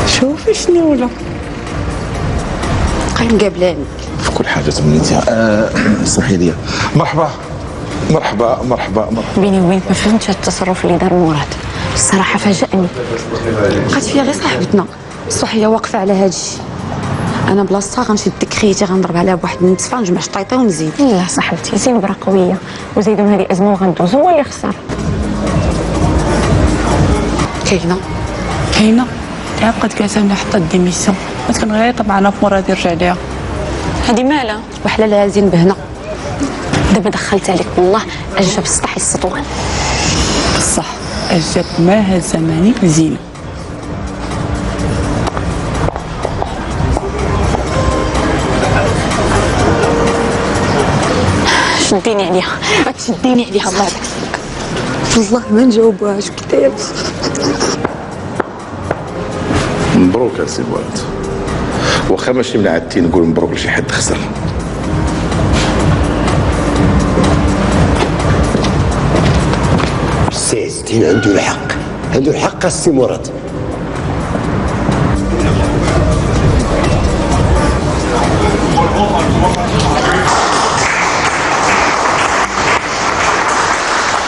شوفي شنو ولا بقاي مقابلاني في كل حاجة تمنيتيها. اسمحي لي. مرحبا مرحبا مرحبا مرحبا. بيني وبينك ما فهمتش هاد التصرف اللي دار مراد، الصراحه فاجأني. بقات فيا غير صاحبتنا، بصح هي واقفه على هاد الشيء. انا بلاصتها غنشد ديك خيتي غنضرب عليها بواحد النتفه نجمع شطيطه ونزيد. لا صاحبتي زينب راه قويه وزيدوا من هذه ازمه وغندوزو. هو اللي خسر. كاينه بقات كتعمل حتى الديميسيون، بس كنغيط معنا في مراد يرجع ليها. هذه مالها وحلالها زينب هنا. دابا دخلت عليك والله اجاب السطح السطوان. بصح اجاب مها الزماني زينب. شديني عليها، ما تشديني عليها الله يعطيك. والله ما نجاوبوهاش كثير. مبروك اسي مراد. واخا ماشي من عادتي نقول مبروك لشي حد خسر. السي عز الدين عنده الحق، عنده الحق السي مراد.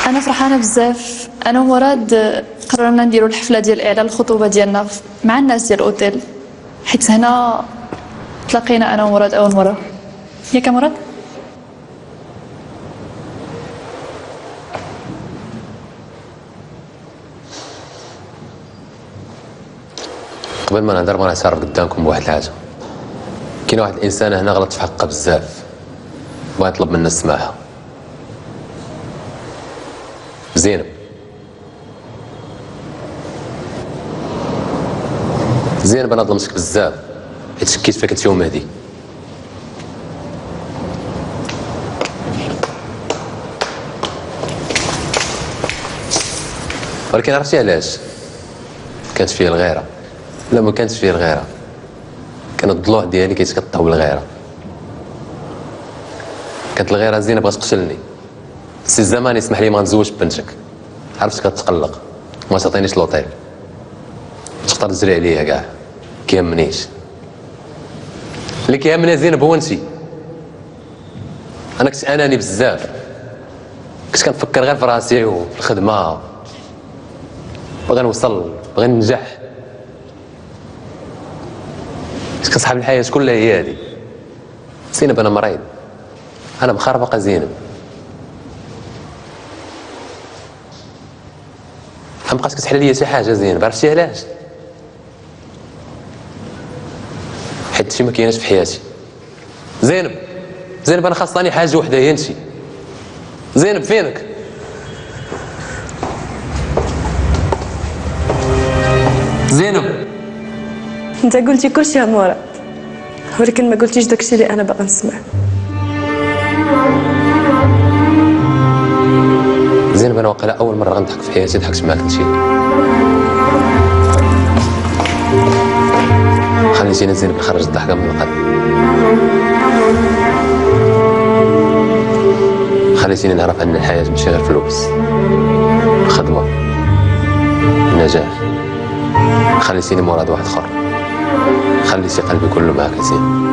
انا فرحانه بزاف. انا ومراد قررنا نديروا الحفله ديال اعلان الخطوبه ديالنا مع الناس ديال الاوتيل، حيت هنا تلاقينا انا ومراد اول مره. ياك مراد؟ قبل ما نهضر ما نعترف قدامكم بواحد الحاجه. كاين واحد الانسان هنا غلط في حقه بزاف، بغا يطلب منا السماحه. زينب، زينب انا ظلمتك بزاف حيت شكيت فيك انت ومهدي. ولكن عرفتي علاش؟ كانت فيه الغيره. لا ما كانتش فيه الغيره، كان الضلوع ديالي كيتقطعوا بالغيره. كانت الغيره زينب بغات تقتلني. سي الزمان يسمح لي ما نتزوج بنتك. عرفتك كتقلق ما تعطينيش لوطيل، تقدر تجري عليا كاع كيهمنيش. اللي كيهمني زينب هو انتي. انا كنت اناني بزاف، كنت كنفكر غير في راسي وفي الخدمه، باغي نوصل، باغي ننجح. كنت كنصحاب الحياه كلها هي هادي. زينب انا مريض، انا مخربقه زينب. ما بقاش كتحل ليا شي حاجه زينب، عرفتي علاش؟ حيت شي ما كايناش في حياتي. زينب انا خاصني حاجه وحده هي انتي. زينب فينك؟ زينب انت قلتي كل شيء يا مراد، ولكن ما قلتيش داكشي اللي انا باغا نسمع. زينب انا واقيلا اول مره غنضحك في حياتي ضحكت معاك انتي. خليتيني زينب نخرج الضحكه من القلب، خليتيني نعرف ان الحياه ماشي غير فلوس، خدمه، نجاح. خليتيني مراد واحد اخر، خليتي قلبي كله معاك يا زينب.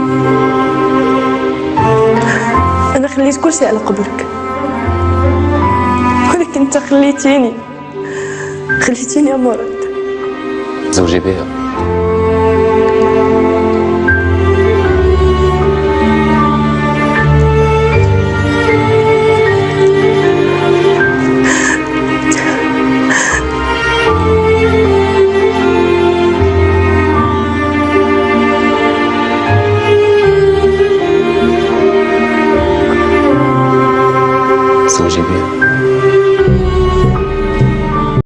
انا خليت كل شيء على قبلك، ولكن انت خليتيني يا مراد. زوجي بيها.